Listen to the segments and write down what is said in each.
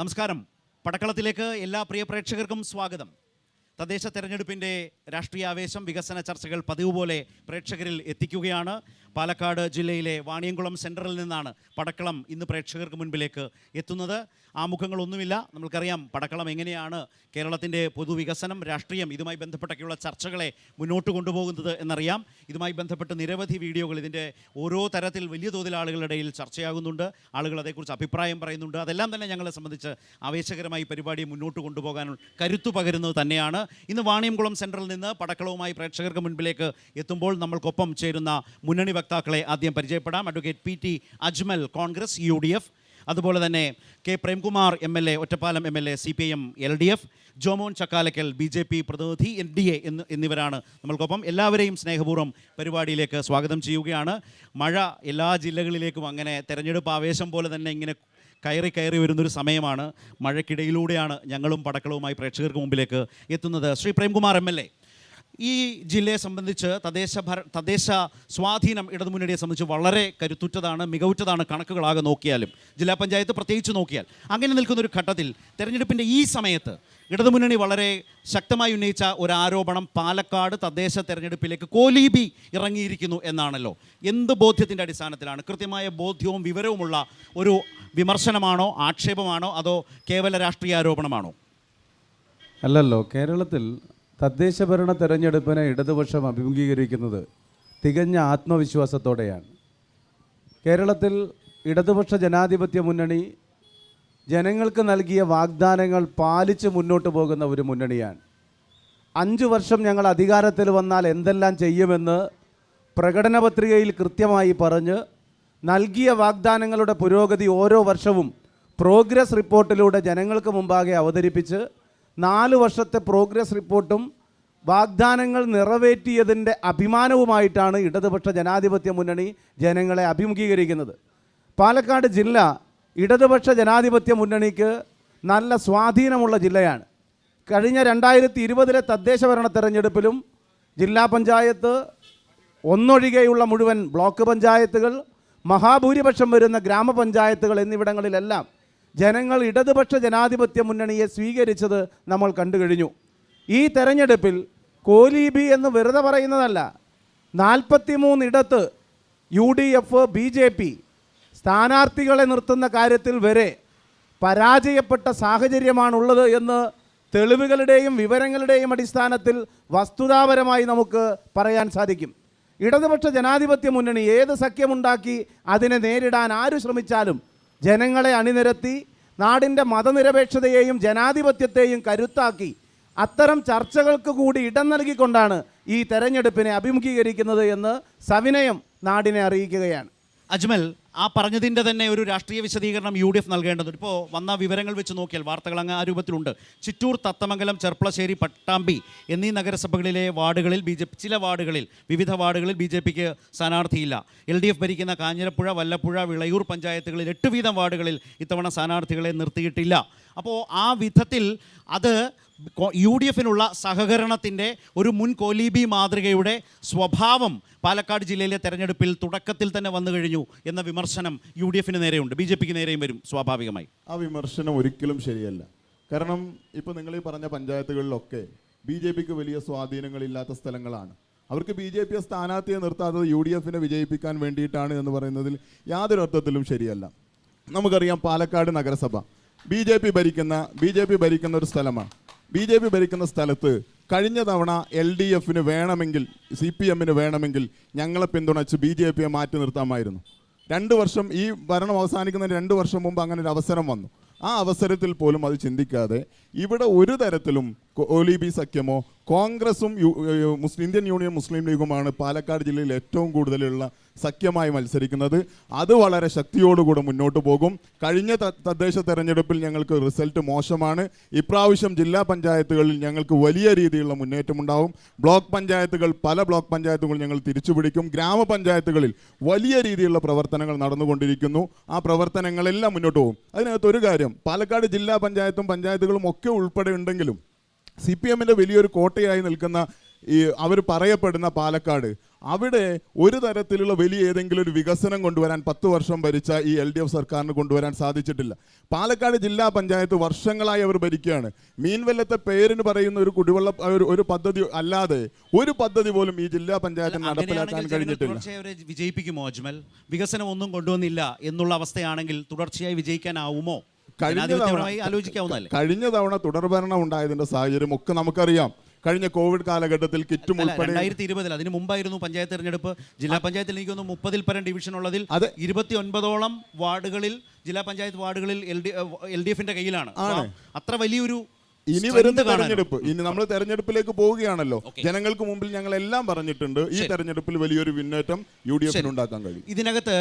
നമസ്കാരം. പടക്കളത്തിലേക്ക് എല്ലാ പ്രിയ പ്രേക്ഷകർക്കും സ്വാഗതം. തദ്ദേശ തെരഞ്ഞെടുപ്പിൻ്റെ രാഷ്ട്രീയ ആവേശം, വികസന ചർച്ചകൾ പതിവ് പോലെ പ്രേക്ഷകരിൽ എത്തിക്കുകയാണ്. പാലക്കാട് ജില്ലയിലെ വാണിയംകുളം സെൻറ്ററിൽ നിന്നാണ് പടക്കളം ഇന്ന് പ്രേക്ഷകർക്ക് മുൻപിലേക്ക് എത്തുന്നത്. ആമുഖങ്ങളൊന്നുമില്ല. നമ്മൾക്കറിയാം പടക്കളം എങ്ങനെയാണ് കേരളത്തിൻ്റെ പൊതുവികസനം, രാഷ്ട്രീയം ഇതുമായി ബന്ധപ്പെട്ടൊക്കെയുള്ള ചർച്ചകളെ മുന്നോട്ട് കൊണ്ടുപോകുന്നത് എന്നറിയാം. ഇതുമായി ബന്ധപ്പെട്ട് നിരവധി വീഡിയോകൾ ഇതിൻ്റെ ഓരോ തരത്തിൽ വലിയ തോതിൽ ആളുകളുടെ ഇടയിൽ ചർച്ചയാകുന്നുണ്ട്. ആളുകൾ അതേക്കുറിച്ച് അഭിപ്രായം പറയുന്നുണ്ട്. അതെല്ലാം തന്നെ ഞങ്ങളെ സംബന്ധിച്ച് ആവേശകരമായി പരിപാടിയെ മുന്നോട്ട് കൊണ്ടുപോകാൻ കരുത്തു പകരുന്നത് തന്നെയാണ്. ഇന്ന് വാണിയംകുളം സെൻറ്ററിൽ നിന്ന് പടക്കളവുമായി പ്രേക്ഷകർക്ക് മുൻപിലേക്ക് എത്തുമ്പോൾ നമ്മൾക്കൊപ്പം ചേരുന്ന മുന്നണി വക്താക്കളെ ആദ്യം പരിചയപ്പെടാം. Advocate P T Ajmal, Congress UDF, അതുപോലെ തന്നെ K Premkumar MLA, Ottapalam MLA CPIM LDF, Jomon Chakkalakkal BJP പ്രതിനിധി NDA എന്നിവരാണ് നമ്മൾക്കൊപ്പം. എല്ലാവരെയും സ്നേഹപൂർവ്വം പരിപാടിയിലേക്ക് സ്വാഗതം ചെയ്യുകയാണ്. മഴ എല്ലാ ജില്ലകളിലേക്കും അങ്ങനെ തെരഞ്ഞെടുപ്പ് ആവേശം പോലെ തന്നെ ഇങ്ങനെ കയറി വരുന്നൊരു സമയമാണ്. മഴയ്ക്കിടയിലൂടെയാണ് ഞങ്ങളും പടക്കളവുമായി പ്രേക്ഷകർക്ക് മുമ്പിലേക്ക് എത്തുന്നത്. ശ്രീ പ്രേംകുമാർ MLA, ഈ ജില്ലയെ സംബന്ധിച്ച് തദ്ദേശ സ്വാധീനം ഇടതുമുന്നണിയെ സംബന്ധിച്ച് വളരെ കരുത്തുറ്റതാണ്, മികവുറ്റതാണ് കണക്കുകളാകെ നോക്കിയാലും, ജില്ലാ പഞ്ചായത്ത് പ്രത്യേകിച്ച് നോക്കിയാൽ. അങ്ങനെ നിൽക്കുന്നൊരു ഘട്ടത്തിൽ തെരഞ്ഞെടുപ്പിൻ്റെ ഈ സമയത്ത് ഇടതുമുന്നണി വളരെ ശക്തമായി ഉന്നയിച്ച ഒരു ആരോപണം പാലക്കാട് തദ്ദേശ തെരഞ്ഞെടുപ്പിലേക്ക് കോലീബി ഇറങ്ങിയിരിക്കുന്നു എന്നാണല്ലോ. എന്ത് ബോധ്യത്തിൻ്റെ അടിസ്ഥാനത്തിലാണ്? കൃത്യമായ ബോധ്യവും വിവരവുമുള്ള ഒരു വിമർശനമാണോ, ആക്ഷേപമാണോ, അതോ കേവല രാഷ്ട്രീയ ആരോപണമാണോ? അല്ലല്ലോ. കേരളത്തിൽ തദ്ദേശ ഭരണ തെരഞ്ഞെടുപ്പിനെ ഇടതുപക്ഷം അഭിമുഖീകരിക്കുന്നത് തികഞ്ഞ ആത്മവിശ്വാസത്തോടെയാണ്. കേരളത്തിൽ ഇടതുപക്ഷ ജനാധിപത്യ മുന്നണി ജനങ്ങൾക്ക് നൽകിയ വാഗ്ദാനങ്ങൾ പാലിച്ച് മുന്നോട്ട് പോകുന്ന ഒരു മുന്നണിയാണ്. 5 വർഷം ഞങ്ങൾ അധികാരത്തിൽ വന്നാൽ എന്തെല്ലാം ചെയ്യുമെന്ന് പ്രകടന പത്രികയിൽ കൃത്യമായി പറഞ്ഞ് നൽകിയ വാഗ്ദാനങ്ങളുടെ പുരോഗതി ഓരോ വർഷവും പ്രോഗ്രസ് റിപ്പോർട്ടിലൂടെ ജനങ്ങൾക്ക് മുമ്പാകെ അവതരിപ്പിച്ച് 4 വർഷത്തെ പ്രോഗ്രസ് റിപ്പോർട്ടും വാഗ്ദാനങ്ങൾ നിറവേറ്റിയതിൻ്റെ അഭിമാനവുമായിട്ടാണ് ഇടതുപക്ഷ ജനാധിപത്യ മുന്നണി ജനങ്ങളെ അഭിമുഖീകരിക്കുന്നത്. പാലക്കാട് ജില്ല ഇടതുപക്ഷ ജനാധിപത്യ മുന്നണിക്ക് നല്ല സ്വാധീനമുള്ള ജില്ലയാണ്. കഴിഞ്ഞ 2020 തദ്ദേശ ഭരണ തെരഞ്ഞെടുപ്പിലും ജില്ലാ പഞ്ചായത്ത് ഒന്നൊഴികെയുള്ള മുഴുവൻ ബ്ലോക്ക് പഞ്ചായത്തുകൾ, മഹാഭൂരിപക്ഷം വരുന്ന ഗ്രാമപഞ്ചായത്തുകൾ എന്നിവിടങ്ങളിലെല്ലാം ജനങ്ങൾ ഇടതുപക്ഷ ജനാധിപത്യ മുന്നണിയെ സ്വീകരിച്ചത് നമ്മൾ കണ്ടു കഴിഞ്ഞു. ഈ തെരഞ്ഞെടുപ്പിൽ കോലീബി എന്ന് വെറുതെ പറയുന്നതല്ല. 43 ഇടത്ത് UDF BJP സ്ഥാനാർത്ഥികളെ നിർത്തുന്ന കാര്യത്തിൽ വരെ പരാജയപ്പെട്ട സാഹചര്യമാണുള്ളത് എന്ന് തെളിവുകളുടെയും വിവരങ്ങളുടെയും അടിസ്ഥാനത്തിൽ വസ്തുതാപരമായി നമുക്ക് പറയാൻ സാധിക്കും. ഇടതുപക്ഷ ജനാധിപത്യ മുന്നണി ഏത് സഖ്യമുണ്ടാക്കി അതിനെ നേരിടാൻ ആര് ശ്രമിച്ചാലും ജനങ്ങളെ അണിനിരത്തി നാടിൻ്റെ മതനിരപേക്ഷതയെയും ജനാധിപത്യത്തെയും കരുത്താക്കി അത്തരം ചർച്ചകൾക്ക് കൂടി ഇടം നൽകിക്കൊണ്ടാണ് ഈ തെരഞ്ഞെടുപ്പിനെ അഭിമുഖീകരിക്കുന്നത് എന്ന് സവിനയം നാടിനെ അറിയിക്കുകയാണ്. അജ്മൽ, ആ പറഞ്ഞതിൻ്റെ തന്നെ ഒരു രാഷ്ട്രീയ വിശദീകരണം UDF നൽകേണ്ടതുണ്ട്. ഇപ്പോൾ വന്ന വിവരങ്ങൾ വെച്ച് നോക്കിയാൽ വാർത്തകൾ അങ്ങ് ആ രൂപത്തിലുണ്ട്. ചിറ്റൂർ, തത്തമംഗലം, ചെർപ്പളശ്ശേരി, പട്ടാമ്പി എന്നീ നഗരസഭകളിലെ വാർഡുകളിൽ ചില വാർഡുകളിൽ, വിവിധ വാർഡുകളിൽ BJPക്ക് സ്ഥാനാർത്ഥിയില്ല. LDF ഭരിക്കുന്ന കാഞ്ഞിരപ്പുഴ, വല്ലപ്പുഴ, വിളയൂർ പഞ്ചായത്തുകളിൽ 8 വീതം വാർഡുകളിൽ ഇത്തവണ സ്ഥാനാർത്ഥികളെ നിർത്തിയിട്ടില്ല. അപ്പോൾ ആ വിധത്തിൽ അത് UDFനുള്ള സഹകരണത്തിൻ്റെ ഒരു മുൻ കോലീബി മാതൃകയുടെ സ്വഭാവം പാലക്കാട് ജില്ലയിലെ തെരഞ്ഞെടുപ്പിൽ തുടക്കത്തിൽ തന്നെ വന്നു കഴിഞ്ഞു എന്ന വിമർശനം UDFന് നേരെയുണ്ട്. BJPക്ക് നേരെയും വരും സ്വാഭാവികമായി. ആ വിമർശനം ഒരിക്കലും ശരിയല്ല. കാരണം ഇപ്പോൾ നിങ്ങൾ ഈ പറഞ്ഞ പഞ്ചായത്തുകളിലൊക്കെ BJPക്ക് വലിയ സ്വാധീനങ്ങളില്ലാത്ത സ്ഥലങ്ങളാണ്. അവർക്ക് BJP സ്ഥാനാർത്ഥിയെ നിർത്താത്തത് UDFനെ വിജയിപ്പിക്കാൻ വേണ്ടിയിട്ടാണ് എന്ന് പറയുന്നതിൽ യാതൊരു അർത്ഥത്തിലും ശരിയല്ല. നമുക്കറിയാം പാലക്കാട് നഗരസഭ BJP ഭരിക്കുന്ന ഒരു സ്ഥലമാണ്. BJP ഭരിക്കുന്ന സ്ഥലത്ത് കഴിഞ്ഞ തവണ LDFന് വേണമെങ്കിൽ, CPMന് വേണമെങ്കിൽ ഞങ്ങളെ പിന്തുണച്ച് BJPയെ മാറ്റി നിർത്താമായിരുന്നു. 2 വർഷം, ഈ ഭരണം അവസാനിക്കുന്നതിന് 2 വർഷം മുമ്പ് അങ്ങനെ ഒരു അവസരം വന്നു. ആ അവസരത്തിൽ പോലും അത് ചിന്തിക്കാതെ ഇവിടെ ഒരു തരത്തിലും കോലീബി സഖ്യമോ കോൺഗ്രസും ഇന്ത്യൻ യൂണിയൻ മുസ്ലിം ലീഗുമാണ് പാലക്കാട് ജില്ലയിൽ ഏറ്റവും കൂടുതലുള്ള സഖ്യമായി മത്സരിക്കുന്നത്. അത് വളരെ ശക്തിയോടുകൂടെ മുന്നോട്ട് പോകും. കഴിഞ്ഞ തദ്ദേശ തെരഞ്ഞെടുപ്പിൽ ഞങ്ങൾക്ക് റിസൾട്ട് മോശമാണ്. ഇപ്രാവശ്യം ജില്ലാ പഞ്ചായത്തുകളിൽ ഞങ്ങൾക്ക് വലിയ രീതിയിലുള്ള മുന്നേറ്റമുണ്ടാവും. പല ബ്ലോക്ക് പഞ്ചായത്തുകൾ ഞങ്ങൾ തിരിച്ചുപിടിക്കും. ഗ്രാമപഞ്ചായത്തുകളിൽ വലിയ രീതിയിലുള്ള പ്രവർത്തനങ്ങൾ നടന്നുകൊണ്ടിരിക്കുന്നു. ആ പ്രവർത്തനങ്ങളെല്ലാം മുന്നോട്ട് പോകും. അതിനകത്ത് ഒരു കാര്യം, പാലക്കാട് ജില്ലാ പഞ്ചായത്തും പഞ്ചായത്തുകളും ഒക്കെ ഉൾപ്പെടെ ഉണ്ടെങ്കിലും CPMന്റെ വലിയൊരു കോട്ടയായി നിൽക്കുന്ന അവർ പറയപ്പെടുന്ന പാലക്കാട്, അവിടെ ഒരു തരത്തിലുള്ള വലിയ ഏതെങ്കിലും ഒരു വികസനം കൊണ്ടുവരാൻ 10 വർഷം ഭരിച്ച ഈ LDF സർക്കാരിന് കൊണ്ടുവരാൻ സാധിച്ചിട്ടില്ല. പാലക്കാട് ജില്ലാ പഞ്ചായത്ത് വർഷങ്ങളായി അവർ ഭരിക്കുകയാണ്. മീൻവെല്ലത്തെ പേരിന് പറയുന്ന ഒരു കുടിവെള്ള ഒരു പദ്ധതി അല്ലാതെ ഒരു പദ്ധതി പോലും ഈ ജില്ലാ പഞ്ചായത്തിന് നടപ്പിലാക്കാൻ കഴിഞ്ഞിട്ടില്ല. വിജയിപ്പിക്കുമോ അജ്മൽ? വികസനം ഒന്നും കൊണ്ടുവന്നില്ല എന്നുള്ള അവസ്ഥയാണെങ്കിൽ തുടർച്ചയായി വിജയിക്കാനാവുമോ? കഴിഞ്ഞ തവണ തുടർഭരണം ഉണ്ടായതിന്റെ സാഹചര്യം ഒക്കെ നമുക്കറിയാം. കഴിഞ്ഞ കോവിഡ് കാലഘട്ടത്തിൽ കിറ്റും ഉൾപ്പെടെ 2020 അതിന് മുമ്പായിരുന്നു പഞ്ചായത്ത് തെരഞ്ഞെടുപ്പ്. ജില്ലാ പഞ്ചായത്തിൽ എനിക്ക് തോന്നുന്നു 30-ൽ പരം ഡിവിഷൻ ഉള്ളതിൽ 29ഓളം വാർഡുകളിൽ ജില്ലാ പഞ്ചായത്ത് വാർഡുകളിൽ LDFന്റെ കയ്യിലാണ്. അത്ര വലിയൊരു ഇനി വരുന്ന തെരഞ്ഞെടുപ്പ്, ഇനി നമ്മൾ തെരഞ്ഞെടുപ്പിലേക്ക് പോവുകയാണല്ലോ. ജനങ്ങൾക്ക് മുമ്പിൽ ഞങ്ങൾ എല്ലാം പറഞ്ഞിട്ടുണ്ട്. ഈ തെരഞ്ഞെടുപ്പിൽ വലിയൊരു മുന്നേറ്റം UDF ഉണ്ടാക്കാൻ കഴിയും. ഇതിനകത്ത്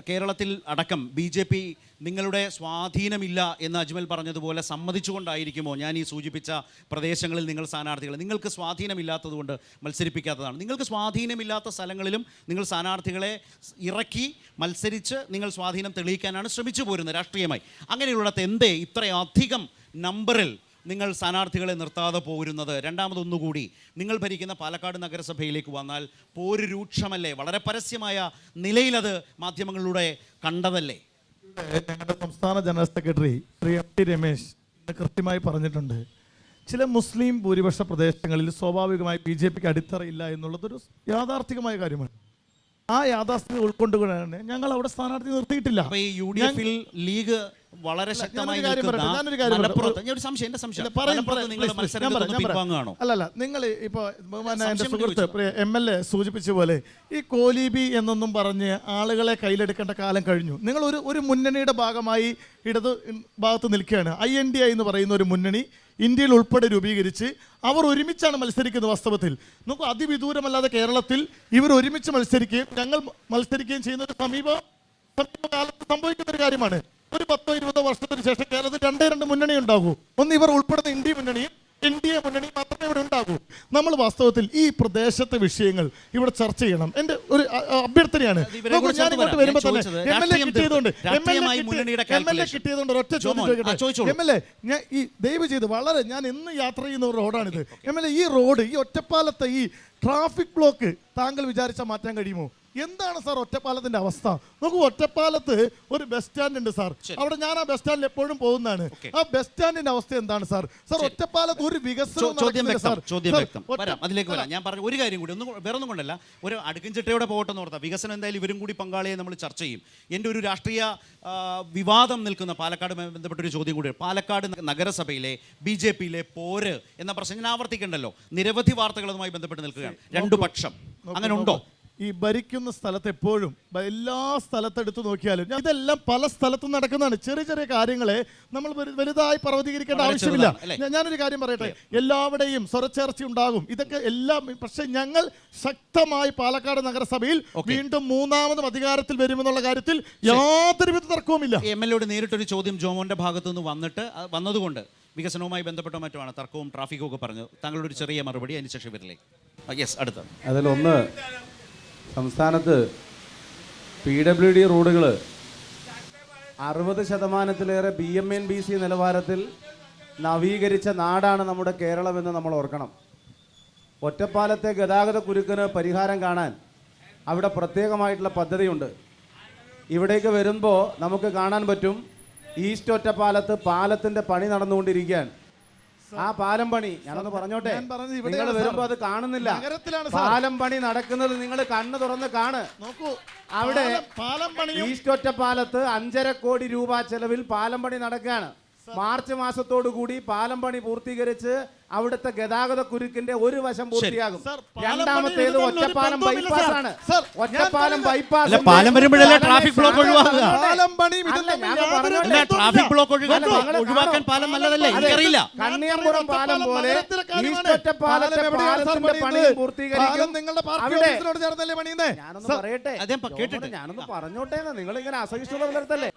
കേരളത്തിൽ അടക്കം BJP നിങ്ങളുടെ സ്വാധീനമില്ല എന്ന് അജ്മൽ പറഞ്ഞതുപോലെ സമ്മതിച്ചുകൊണ്ടായിരിക്കുമോ ഞാൻ ഈ സൂചിപ്പിച്ച പ്രദേശങ്ങളിൽ നിങ്ങൾ സ്ഥാനാർത്ഥികളെ നിങ്ങൾക്ക് സ്വാധീനമില്ലാത്തതുകൊണ്ട് മത്സരിപ്പിക്കാത്തതാണ്? നിങ്ങൾക്ക് സ്വാധീനമില്ലാത്ത സ്ഥലങ്ങളിലും നിങ്ങൾ സ്ഥാനാർത്ഥികളെ ഇറക്കി മത്സരിച്ച് നിങ്ങൾ സ്വാധീനം തെളിയിക്കാനാണ് ശ്രമിച്ചു പോരുന്നത് രാഷ്ട്രീയമായി. അങ്ങനെയുള്ളിടത്ത് എന്തേ ഇത്രയധികം നമ്പറിൽ നിങ്ങൾ സ്ഥാനാർത്ഥികളെ നിർത്താതെ പോരുന്നത്? രണ്ടാമതൊന്നുകൂടി, നിങ്ങൾ ഭരിക്കുന്ന പാലക്കാട് നഗരസഭയിലേക്ക് വന്നാൽ പോര് രൂക്ഷമല്ലേ? വളരെ പരസ്യമായ നിലയിലത് മാധ്യമങ്ങളിലൂടെ കണ്ടതല്ലേ? ഞങ്ങളുടെ സംസ്ഥാന general secretary Shri MT Ramesh കൃത്യമായി പറഞ്ഞിട്ടുണ്ട്, ചില മുസ്ലിം ഭൂരിപക്ഷ പ്രദേശങ്ങളിൽ സ്വാഭാവികമായി BJPക്ക് അടിത്തറയില്ല എന്നുള്ളതൊരു യാഥാർത്ഥികമായ കാര്യമാണ്. ആ യാഥാർത്ഥ്യം ഉൾക്കൊണ്ടുകൊണ്ടാണ് ഞങ്ങൾ അവിടെ സ്ഥാനാർത്ഥി നിർത്തിയിട്ടില്ല. അപ്പോൾ ഈ UDFൽ ലീഗ് വളരെ ശക്തമായി അല്ലല്ല, നിങ്ങൾ ഇപ്പോൾ എൻ്റെ സുഹൃത്ത് MLA സൂചിപ്പിച്ച പോലെ ഈ കോലീബി എന്നൊന്നും പറഞ്ഞ് ആളുകളെ കയ്യിലെടുക്കേണ്ട കാലം കഴിഞ്ഞു. നിങ്ങൾ ഒരു മുന്നണിയുടെ ഭാഗമായി ഇടത് ഭാഗത്ത് നിൽക്കുകയാണ്. INDI എന്ന് പറയുന്ന ഒരു മുന്നണി ഇന്ത്യയിൽ ഉൾപ്പെടെ രൂപീകരിച്ച് അവർ ഒരുമിച്ചാണ് മത്സരിക്കുന്നത്. വാസ്തവത്തിൽ നമുക്ക് അതിവിദൂരമല്ലാതെ കേരളത്തിൽ ഇവർ ഒരുമിച്ച് മത്സരിക്കുകയും ഞങ്ങൾ മത്സരിക്കുകയും ചെയ്യുന്ന ഒരു സമീപകാലത്ത് സംഭവിക്കുന്ന ഒരു കാര്യമാണ്. ഒരു 10-20 വർഷത്തിന് ശേഷം കേരളത്തിൽ 2 മുന്നണി ഉണ്ടാകൂ. ഒന്ന് ഇവർ ഉൾപ്പെടുന്ന ഇന്ത്യ മുന്നണിയും NDA മുന്നണി മാത്രമേ ഇവിടെ ഉണ്ടാകൂ. നമ്മൾ വാസ്തവത്തിൽ ഈ പ്രദേശത്തെ വിഷയങ്ങൾ ഇവിടെ ചർച്ച ചെയ്യണം. എൻ്റെ ഒരു അഭ്യർത്ഥനയാണ്. ഞാൻ ഇങ്ങോട്ട് വരുമ്പോൾ തന്നെ MLA കിട്ടിയതുകൊണ്ട് ഒറ്റ ചോദ്യം ചോദിക്കട്ടെ. MLA, ഞാൻ ഈ ദയവ് ചെയ്ത് വളരെ ഞാൻ എന്ന് യാത്ര ചെയ്യുന്ന ഒരു റോഡാണിത്. MLA, ഈ റോഡ്, ഈ ഒറ്റപ്പാലത്തെ ഈ ട്രാഫിക് ബ്ലോക്ക് താങ്കൾ വിചാരിച്ചാൽ മാറ്റാൻ കഴിയുമോ? എന്താണ് സാർ ഒറ്റപ്പാലത്തിന്റെ അവസ്ഥ? നോക്കൂ, ഒറ്റപ്പാലത്ത് ഒരു ബസ് സ്റ്റാൻഡ് ഉണ്ട് സാർ. അവിടെ ഞാൻ ആ ബസ് സ്റ്റാൻഡിൽ എപ്പോഴും പോകുന്നതാണ്. ആ ബസ് സ്റ്റാൻഡിന്റെ അവസ്ഥ എന്താണ് സാർ? സാർ, ഒറ്റപ്പാലത്ത് ഒരു വികസനം അതിലേക്ക് വരാം. ഞാൻ പറഞ്ഞ ഒരു കാര്യം കൂടി, വേറൊന്നും കൊണ്ടല്ല, ഒരു അടുക്കും ചിട്ടയോടെ പോകട്ടെന്ന് ഓർത്താ വികസനം എന്തായാലും ഇവരും കൂടി പങ്കാളിയെ നമ്മൾ ചർച്ച ചെയ്യും. എൻ്റെ ഒരു രാഷ്ട്രീയ വിവാദം നിൽക്കുന്ന പാലക്കാടുമായി ബന്ധപ്പെട്ടൊരു ചോദ്യം കൂടി. പാലക്കാട് നഗരസഭയിലെ BJPയിലെ പോര് എന്ന പ്രശ്നം ഞാൻ ആവർത്തിക്കണ്ടല്ലോ. നിരവധി വാർത്തകൾ അതുമായി ബന്ധപ്പെട്ട് നിൽക്കുകയാണ്. രണ്ടു പക്ഷം അങ്ങനെ ഉണ്ടോ? ഈ ഭരിക്കുന്ന സ്ഥലത്ത് എപ്പോഴും എല്ലാ സ്ഥലത്തെടുത്ത് നോക്കിയാലും ഇതെല്ലാം പല സ്ഥലത്തും നടക്കുന്നതാണ്. ചെറിയ ചെറിയ കാര്യങ്ങളെ നമ്മൾ വലുതായി പർവ്വതീകരിക്കേണ്ട ആവശ്യമില്ല. ഞാനൊരു കാര്യം പറയട്ടെ, എല്ലാവരുടെയും സ്വരച്ചേർച്ച ഉണ്ടാകും, ഇതൊക്കെ എല്ലാം. പക്ഷെ ഞങ്ങൾ ശക്തമായി പാലക്കാട് നഗരസഭയിൽ വീണ്ടും 3ാമതും അധികാരത്തിൽ വരുമെന്നുള്ള കാര്യത്തിൽ യാതൊരുവിധ തർക്കവുമില്ല. MLAയോട് നേരിട്ടൊരു ചോദ്യം ജോമോന്റെ ഭാഗത്തു നിന്ന് വന്നതുകൊണ്ട് വികസനവുമായി ബന്ധപ്പെട്ട മറ്റുമാണ് തർക്കവും ട്രാഫിക്കും ഒക്കെ പറഞ്ഞു. താങ്കളുടെ ഒരു ചെറിയ മറുപടി അതിനുശേഷം ഇവരിലേക്ക്. യെസ്, അടുത്ത അതിലൊന്ന്, സംസ്ഥാനത്ത് PWD റോഡുകൾ 60% BMNBC നിലവാരത്തിൽ നവീകരിച്ച നാടാണ് നമ്മുടെ കേരളമെന്ന് നമ്മൾ ഓർക്കണം. ഒറ്റപ്പാലത്തെ ഗതാഗത കുരുക്കിന് പരിഹാരം കാണാൻ അവിടെ പ്രത്യേകമായിട്ടുള്ള പദ്ധതിയുണ്ട്. ഇവിടേക്ക് വരുമ്പോൾ നമുക്ക് കാണാൻ പറ്റും, ഈസ്റ്റ് ഒറ്റപ്പാലത്ത് പാലത്തിൻ്റെ പണി നടന്നുകൊണ്ടിരിക്കുകയാണ്. ആ പാലം പണി ഞാനൊന്ന് പറഞ്ഞോട്ടെ, നിങ്ങൾ വരുമ്പോ അത് കാണുന്നില്ല. പാലം പണി നടക്കുന്നത് നിങ്ങൾ കണ്ണ് തുറന്ന് കാണ്. നോക്കൂ, അവിടെ ഈസ്റ്റ് ഒറ്റപ്പാലത്ത് 5.5 കോടി രൂപ ചെലവിൽ പാലം പണി നടക്കുകയാണ്. മാർച്ച് മാസത്തോടു കൂടി പാലം പണി പൂർത്തീകരിച്ച് അവിടുത്തെ ഗതാഗത കുരുക്കിന്റെ ഒരു വശം പൂർത്തിയാകും. രണ്ടാമത്തേത് ഒറ്റപ്പാലം ബൈപ്പാസ് ആണ്. ഒറ്റപ്പാലം ബൈപ്പാസ് പാലം വരുമ്പോഴല്ലേ ട്രാഫിക് ബ്ലോക്ക് ഒഴിവാക്കുക? ട്രാഫിക് ബ്ലോക്ക് ഒഴിവാക്കാൻ പാലം നല്ലതല്ലേ? എനിക്കറിയില്ല. കണ്ണിയമ്പുറം പാലം പോലെ ഈസ്റ്റ് ഒറ്റപ്പാലത്തെ പാലത്തിന്റെ പണി പൂർത്തീകരിക്കും. ഞാനൊന്ന് പറയട്ടെ, ഞാനൊന്ന് പറഞ്ഞോട്ടെ. നിങ്ങൾ ഇങ്ങനെ അസഹിഷ്ണുത പുലർത്തല്ലേ?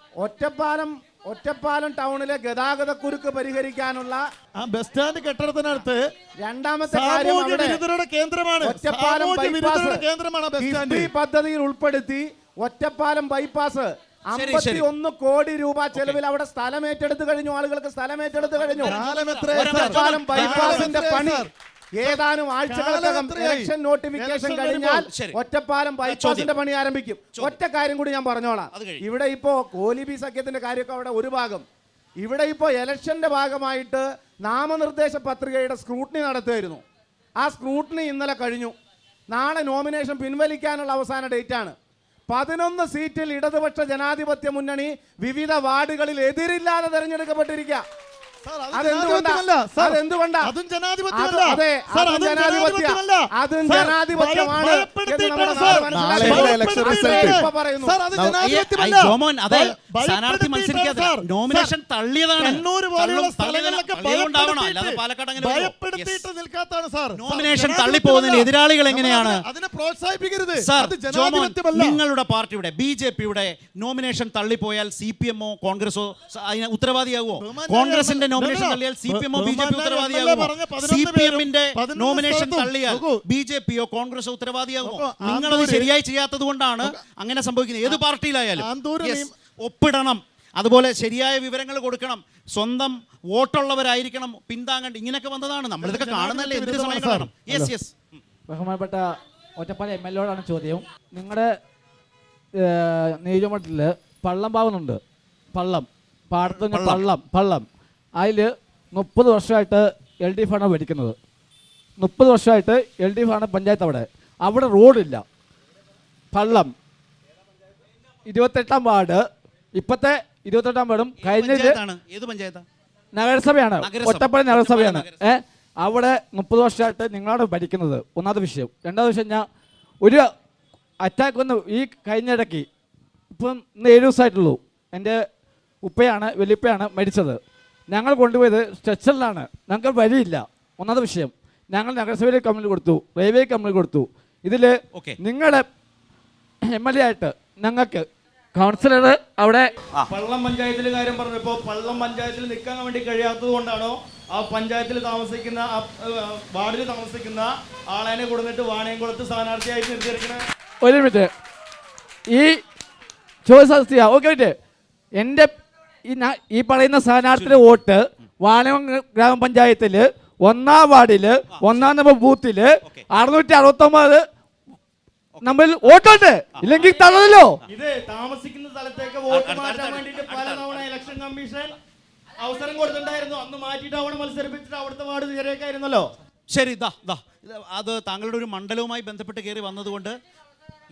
ഒറ്റപ്പാലം ടൗണിലെ ഗതാഗത കുരുക്ക് പരിഹരിക്കാനുള്ള ആ ബസ് സ്റ്റാൻഡ് കെട്ടിടത്തിനടുത്ത് രണ്ടാമത്തെ കാര്യം കേന്ദ്രമാണ്. ഒറ്റപ്പാലം ബൈപ്പാസ് പദ്ധതിയിൽ ഉൾപ്പെടുത്തി ഒറ്റപ്പാലം ബൈപ്പാസ് 51 കോടി രൂപ ചെലവിൽ അവിടെ സ്ഥലം ഏറ്റെടുത്ത് കഴിഞ്ഞു. ആളുകൾക്ക് സ്ഥലം ഏറ്റെടുത്ത് കഴിഞ്ഞു. ഒറ്റപ്പാലം ബൈപ്പാസിന്റെ പണി ഏതാനും ആഴ്ചകൾക്കകം ഇലക്ഷൻ നോട്ടിഫിക്കേഷൻ കഴിഞ്ഞാൽ ശരി. ഒറ്റപ്പാലം ബൈപ്പാസിന്റെ പണി ആരംഭിക്കും. ഒറ്റ കാര്യം കൂടി ഞാൻ പറഞ്ഞോളാം. അത് കഴിയും. ഇവിടെ ഇപ്പോ കോലിബി സഖ്യത്തിന്റെ കാര്യമൊക്കെ അവിടെ ഒരു ഭാഗം. ഇവിടെ ഇപ്പോൾ ഇലക്ഷന്റെ ഭാഗമായിട്ട് നാമനിർദ്ദേശ പത്രികയുടെ സ്ക്രൂട്ടിനി നടത്തുമായിരുന്നു. ആ സ്ക്രൂട്ടിനി ഇന്നലെ കഴിഞ്ഞു. നാളെ നോമിനേഷൻ പിൻവലിക്കാനുള്ള അവസാന ഡേറ്റാണ്. 11 സീറ്റിൽ ഇടതുപക്ഷ ജനാധിപത്യ മുന്നണി വിവിധ വാർഡുകളിൽ എതിരില്ലാതെ തെരഞ്ഞെടുക്കപ്പെട്ടിരിക്കുക. അതും ജനാധിപത്യമല്ല. നോമിനേഷൻ തള്ളിയതാണ്. നോമിനേഷൻ തള്ളിപ്പോകുന്നതിന് എതിരാളികൾ എങ്ങനെയാണ് അതിനെ പ്രോത്സാഹിപ്പിക്കരുത്. നിങ്ങളുടെ പാർട്ടിയുടെ BJP-യുടെ നോമിനേഷൻ തള്ളിപ്പോയാൽ CPM-ഓ കോൺഗ്രസോ അതിന് ഉത്തരവാദിയാകുമോ? കോൺഗ്രസിന്റെ നോമിനേഷൻ തള്ളിയാൽ CPM-ഓ BJP ഉത്തരവാദിയാകുമോ? CPM-ന്റെ നോമിനേഷൻ തള്ളിയാൽ BJP-യോ കോൺഗ്രസോ ഉത്തരവാദിയാകുമോ? നിങ്ങളത് ശരിയായി ചെയ്യാത്തത് കൊണ്ടാണ് അങ്ങനെ സംഭവിക്കുന്നത്. ഏത് പാർട്ടിയിലായാലും ഒപ്പിടണം, അതുപോലെ ശരിയായ വിവരങ്ങൾ കൊടുക്കണം, സ്വന്തം വോട്ടുള്ളവരായിരിക്കണം പിന്താങ്ങേണ്ട. ഇങ്ങനെയൊക്കെ വന്നതാണ് നമ്മളിതൊക്കെ കാണുന്നല്ലേ. എന്ത് സമയം കാണണം. യെസ് ബഹുമാനപ്പെട്ട ഒറ്റപ്പാലം MLA-യോടാണ് ചോദ്യം. നിങ്ങളുടെ നിയോജകമണ്ഡലത്തിൽ പള്ളം പാവുന്നുണ്ട്. പാടത്ത് പള്ളം അതിൽ 30 വർഷമായിട്ട് LDF ആണ് ഭരിക്കുന്നത്. 30 വർഷമായിട്ട് LDF ആണ് പഞ്ചായത്ത്. അവിടെ റോഡില്ല. പള്ളം 28-ാം വാർഡ്, ഇപ്പോഴത്തെ 28-ാം വാർഡും കഴിഞ്ഞത് നഗരസഭയാണ്, ഒറ്റപ്പാലം നഗരസഭയാണ്. അവിടെ 30 വർഷമായിട്ട് നിങ്ങളാണ് ഭരിക്കുന്നത്. ഒന്നാമത്തെ വിഷയം. രണ്ടാമത്തെ വിഷയം, ഞാൻ ഒരു അറ്റാക്ക് വന്ന് ഈ കഴിഞ്ഞിടയ്ക്ക് ഇപ്പം 7 ദിവസമായിട്ടുള്ളൂ. എൻ്റെ വലിയപ്പയാണ് മരിച്ചത്. ഞങ്ങൾ കൊണ്ടുപോയത് സ്ട്രെച്ചറിലാണ്. ഞങ്ങൾക്ക് വഴിയില്ല. ഒന്നാമത്തെ വിഷയം. ഞങ്ങൾ നഗരസഭയിൽ കംപ്ലൈൻറ്റ് കൊടുത്തു, റെയിൽവേ കംപ്ലൈൻറ്റ് കൊടുത്തു. ഇതിൽ നിങ്ങളുടെ MLA ആയിട്ട് ഞങ്ങൾക്ക് കൗൺസിലർ അവിടെ പള്ളം പഞ്ചായത്തിലെ കാര്യം പറഞ്ഞപ്പോൾ പള്ളം പഞ്ചായത്തിൽ നിൽക്കാൻ വേണ്ടി കഴിയാത്തത് കൊണ്ടാണോ ആ പഞ്ചായത്തിൽ താമസിക്കുന്ന വാർഡിൽ താമസിക്കുന്ന ആളെ കൊടുത്തിട്ട് വാണിയംകുളത്ത് സ്ഥാനാർത്ഥിയായിട്ട് നിർത്തിയിരിക്കണേ? ഒരു മിനിറ്റ്. ഈ ചോദ്യം ഓക്കെ. എൻ്റെ ഈ പറയുന്ന സ്ഥാനാർത്ഥിയുടെ വോട്ട് വാണിയം ഗ്രാമപഞ്ചായത്തിൽ 1-ാം വാർഡിൽ 1-ാം നമ്പർ ബൂത്തിൽ 669 നമ്മൾ വോട്ടുണ്ട്. ഇല്ലെങ്കിൽ തള്ളല്ലോ. ഇത് താമസിക്കുന്ന സ്ഥലത്തേക്ക് വോട്ട് മാറ്റാൻ വേണ്ടിയിട്ട് പലതവണ ഇലക്ഷൻ കമ്മീഷൻ അവസരം കൊടുത്തിട്ടുണ്ടായിരുന്നു. അന്ന് മാറ്റിയിട്ട് അവിടെ മത്സരിപ്പിച്ചിട്ട് അവിടുത്തെ വാർഡ് ശരിയാക്കായിരുന്നല്ലോ. ശരി, അത് താങ്കളുടെ ഒരു മണ്ഡലവുമായി ബന്ധപ്പെട്ട് കയറി വന്നതുകൊണ്ട്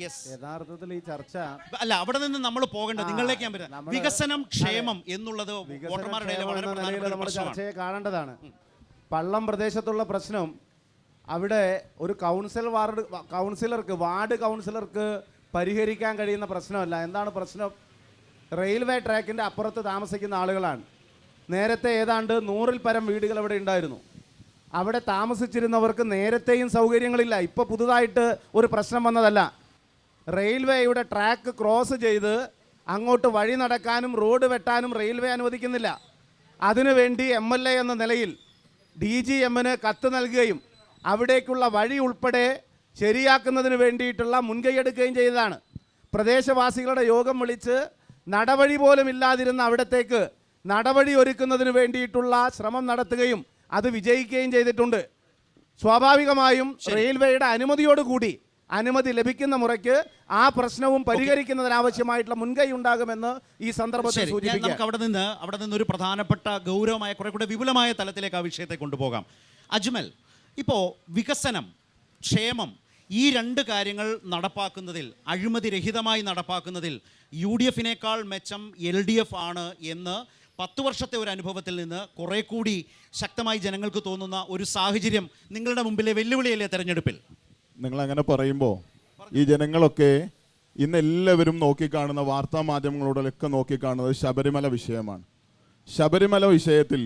യഥാർത്ഥത്തിൽ ഈ ചർച്ച അല്ല, അവിടെ നിന്ന് നമ്മൾ പോകേണ്ടത് നിങ്ങളിലേക്ക് ഞാൻ പറയാം. വികസനം, ക്ഷേമം എന്നുള്ളത് വോട്ടർമാരുടെ നമ്മുടെ ചർച്ചയെ കാണേണ്ടതാണ്. പള്ളം പ്രദേശത്തുള്ള പ്രശ്നം അവിടെ ഒരു വാർഡ് കൗൺസിലർക്ക് പരിഹരിക്കാൻ കഴിയുന്ന പ്രശ്നമല്ല. എന്താണ് പ്രശ്നം? റെയിൽവേ ട്രാക്കിൻ്റെ അപ്പുറത്ത് താമസിക്കുന്ന ആളുകളാണ്. നേരത്തെ ഏതാണ്ട് 100-ൽ പരം വീടുകൾ അവിടെ ഉണ്ടായിരുന്നു. അവിടെ താമസിച്ചിരുന്നവർക്ക് നേരത്തെയും സൗകര്യങ്ങളില്ല. ഇപ്പോൾ പുതുതായിട്ട് ഒരു പ്രശ്നം വന്നതല്ല. റെയിൽവേയുടെ ട്രാക്ക് ക്രോസ് ചെയ്ത് അങ്ങോട്ട് വഴി നടക്കാനും റോഡ് വെട്ടാനും റെയിൽവേ അനുവദിക്കുന്നില്ല. അതിനുവേണ്ടി MLA എന്ന നിലയിൽ DGM-ന് കത്ത് നൽകുകയും അവിടേക്കുള്ള വഴി ഉൾപ്പെടെ ശരിയാക്കുന്നതിന് വേണ്ടിയിട്ടുള്ള മുൻകൈയെടുക്കുകയും ചെയ്തതാണ്. പ്രദേശവാസികളുടെ യോഗം വിളിച്ച് നടവഴി പോലും ഇല്ലാതിരുന്ന അവിടത്തേക്ക് നടവഴി ഒരുക്കുന്നതിന് വേണ്ടിയിട്ടുള്ള ശ്രമം നടത്തുകയും അത് വിജയിക്കുകയും ചെയ്തിട്ടുണ്ട്. സ്വാഭാവികമായും റെയിൽവേയുടെ അനുമതിയോടുകൂടി അനുമതി ലഭിക്കുന്ന മുറയ്ക്ക് ആ പ്രശ്നവും പരിഹരിക്കുന്നതിനാവശ്യമായിട്ടുള്ള മുൻകൈ ഉണ്ടാകുമെന്ന് ഈ സന്ദർഭത്തിൽ സൂചിപ്പിക്കാം. നമുക്ക് അവിടെ നിന്ന് ഒരു പ്രധാനപ്പെട്ട ഗൗരവമായ കുറെ കൂടെ വിപുലമായ തലത്തിലേക്ക് ആ വിഷയത്തെ കൊണ്ടുപോകാം. അജ്മൽ, ഇപ്പോൾ വികസനം, ക്ഷേമം ഈ 2 കാര്യങ്ങൾ നടപ്പാക്കുന്നതിൽ, അഴിമതിരഹിതമായി നടപ്പാക്കുന്നതിൽ UDF-നേക്കാൾ മെച്ചം LDF ആണ് എന്ന് 10 വർഷത്തെ ഒരു അനുഭവത്തിൽ നിന്ന് കുറെ കൂടി ശക്തമായി ജനങ്ങൾക്ക് തോന്നുന്ന ഒരു സാഹചര്യം നിങ്ങളുടെ മുമ്പിലെ വെല്ലുവിളിയല്ലേ തെരഞ്ഞെടുപ്പിൽ? നിങ്ങളങ്ങനെ പറയുമ്പോൾ ഈ ജനങ്ങളൊക്കെ ഇന്ന് എല്ലാവരും നോക്കിക്കാണുന്ന വാർത്താ മാധ്യമങ്ങളോടൊക്കെ നോക്കിക്കാണുന്നത് ശബരിമല വിഷയമാണ്. ശബരിമല വിഷയത്തിൽ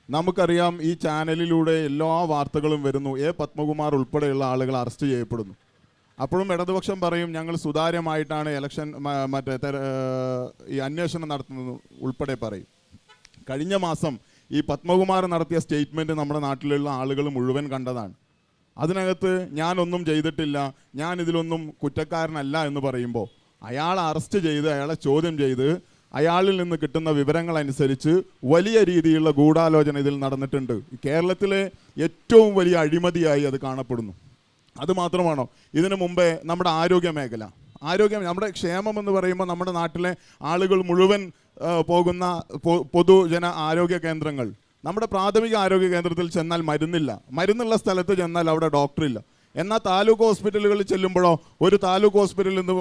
നമുക്കറിയാം, ഈ ചാനലിലൂടെ എല്ലാ വാർത്തകളും വരുന്നു. പത്മകുമാർ ഉൾപ്പെടെയുള്ള ആളുകൾ അറസ്റ്റ് ചെയ്യപ്പെടുന്നു. അപ്പോഴും ഇടതുപക്ഷം പറയും ഞങ്ങൾ സുതാര്യമായിട്ടാണ് ഇലക്ഷൻ ഈ അന്വേഷണം നടത്തുന്നത് ഉൾപ്പെടെ പറയും. കഴിഞ്ഞ മാസം ഈ പത്മകുമാർ നടത്തിയ സ്റ്റേറ്റ്മെൻറ്റ് നമ്മുടെ നാട്ടിലുള്ള ആളുകൾ മുഴുവൻ കണ്ടതാണ്. അതിനകത്ത് ഞാനൊന്നും ചെയ്തിട്ടില്ല, ഞാൻ ഇതിലൊന്നും കുറ്റക്കാരനല്ല എന്ന് പറയുമ്പോൾ അയാളെ അറസ്റ്റ് ചെയ്ത് അയാളെ ചോദ്യം ചെയ്ത് അയാളിൽ നിന്ന് കിട്ടുന്ന വിവരങ്ങൾ അനുസരിച്ച് വലിയ രീതിയിലുള്ള ഗൂഢാലോചന ഇതിൽ നടന്നിട്ടുണ്ട്. കേരളത്തിലെ ഏറ്റവും വലിയ അഴിമതിയായി അത് കാണപ്പെടുന്നു. അതുമാത്രമാണോ, ഇതിനു മുമ്പേ നമ്മുടെ ആരോഗ്യ മേഖല, നമ്മുടെ ക്ഷേമം എന്ന് പറയുമ്പോൾ നമ്മുടെ നാട്ടിലെ ആളുകൾ മുഴുവൻ പോകുന്ന പൊതുജന ആരോഗ്യ കേന്ദ്രങ്ങൾ, നമ്മുടെ പ്രാഥമിക ആരോഗ്യ കേന്ദ്രത്തിൽ ചെന്നാൽ മരുന്നുള്ള സ്ഥലത്ത് ചെന്നാൽ അവിടെ ഡോക്ടറില്ല. എന്നാൽ താലൂക്ക് ഹോസ്പിറ്റലുകളിൽ ചെല്ലുമ്പോഴോ ഒരു താലൂക്ക് ഹോസ്പിറ്റലിൽ നിന്ന്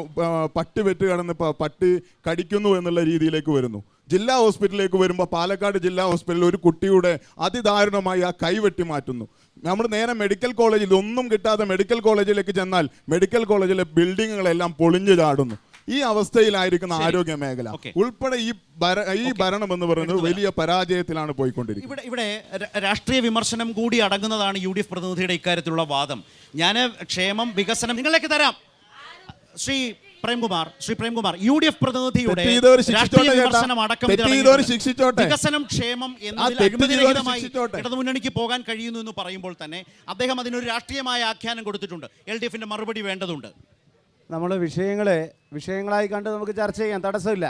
പട്ടി വെറ്റ് കിടന്ന് പട്ടി കടിക്കുന്നു എന്നുള്ള രീതിയിലേക്ക് വരുന്നു. ജില്ലാ ഹോസ്പിറ്റലിലേക്ക് വരുമ്പോൾ പാലക്കാട് ജില്ലാ ഹോസ്പിറ്റലിൽ ഒരു കുട്ടിയുടെ അതിദാരുണമായി ആ കൈ വെട്ടി മാറ്റുന്നു. നമ്മൾ നേരെ മെഡിക്കൽ കോളേജിൽ ഒന്നും കിട്ടാതെ മെഡിക്കൽ കോളേജിലേക്ക് ചെന്നാൽ മെഡിക്കൽ കോളേജിലെ ബിൽഡിങ്ങുകളെല്ലാം പൊളിഞ്ഞു ചാടുന്നു. ഈ അവസ്ഥയിലായിരിക്കുന്ന ആരോഗ്യ മേഖല ഉൾപ്പെടെ ഈ ഭരണം എന്ന് പറയുന്നത് വലിയ പരാജയത്തിലാണ് പോയിക്കൊണ്ടിരിക്കുന്നത്. ഇവിടെ രാഷ്ട്രീയ വിമർശനം കൂടി അടങ്ങുന്നതാണ് UDF പ്രതിനിധിയുടെ ഇക്കാര്യത്തിലുള്ള വാദം. ഞാൻ ക്ഷേമം, വികസനം നിങ്ങളിലേക്ക് തരാം. ശ്രീ പ്രേംകുമാർ, UDF പ്രതിനിധിയുടെ രാഷ്ട്രീയ വിമർശനം അടക്കം വികസനം, ക്ഷേമം എന്നതിൽ അഴിമതിരഹിതമായി ഇടതുമുന്നണിക്ക് പോകാൻ കഴിയുന്നു എന്ന് പറയുമ്പോൾ തന്നെ അദ്ദേഹം അതിനൊരു രാഷ്ട്രീയമായ ആഖ്യാനം കൊടുത്തിട്ടുണ്ട്. LDFന്റെ മറുപടി വേണ്ടതുണ്ട്. നമ്മൾ വിഷയങ്ങളായി കണ്ട് നമുക്ക് ചർച്ച ചെയ്യാം, തടസ്സമില്ല.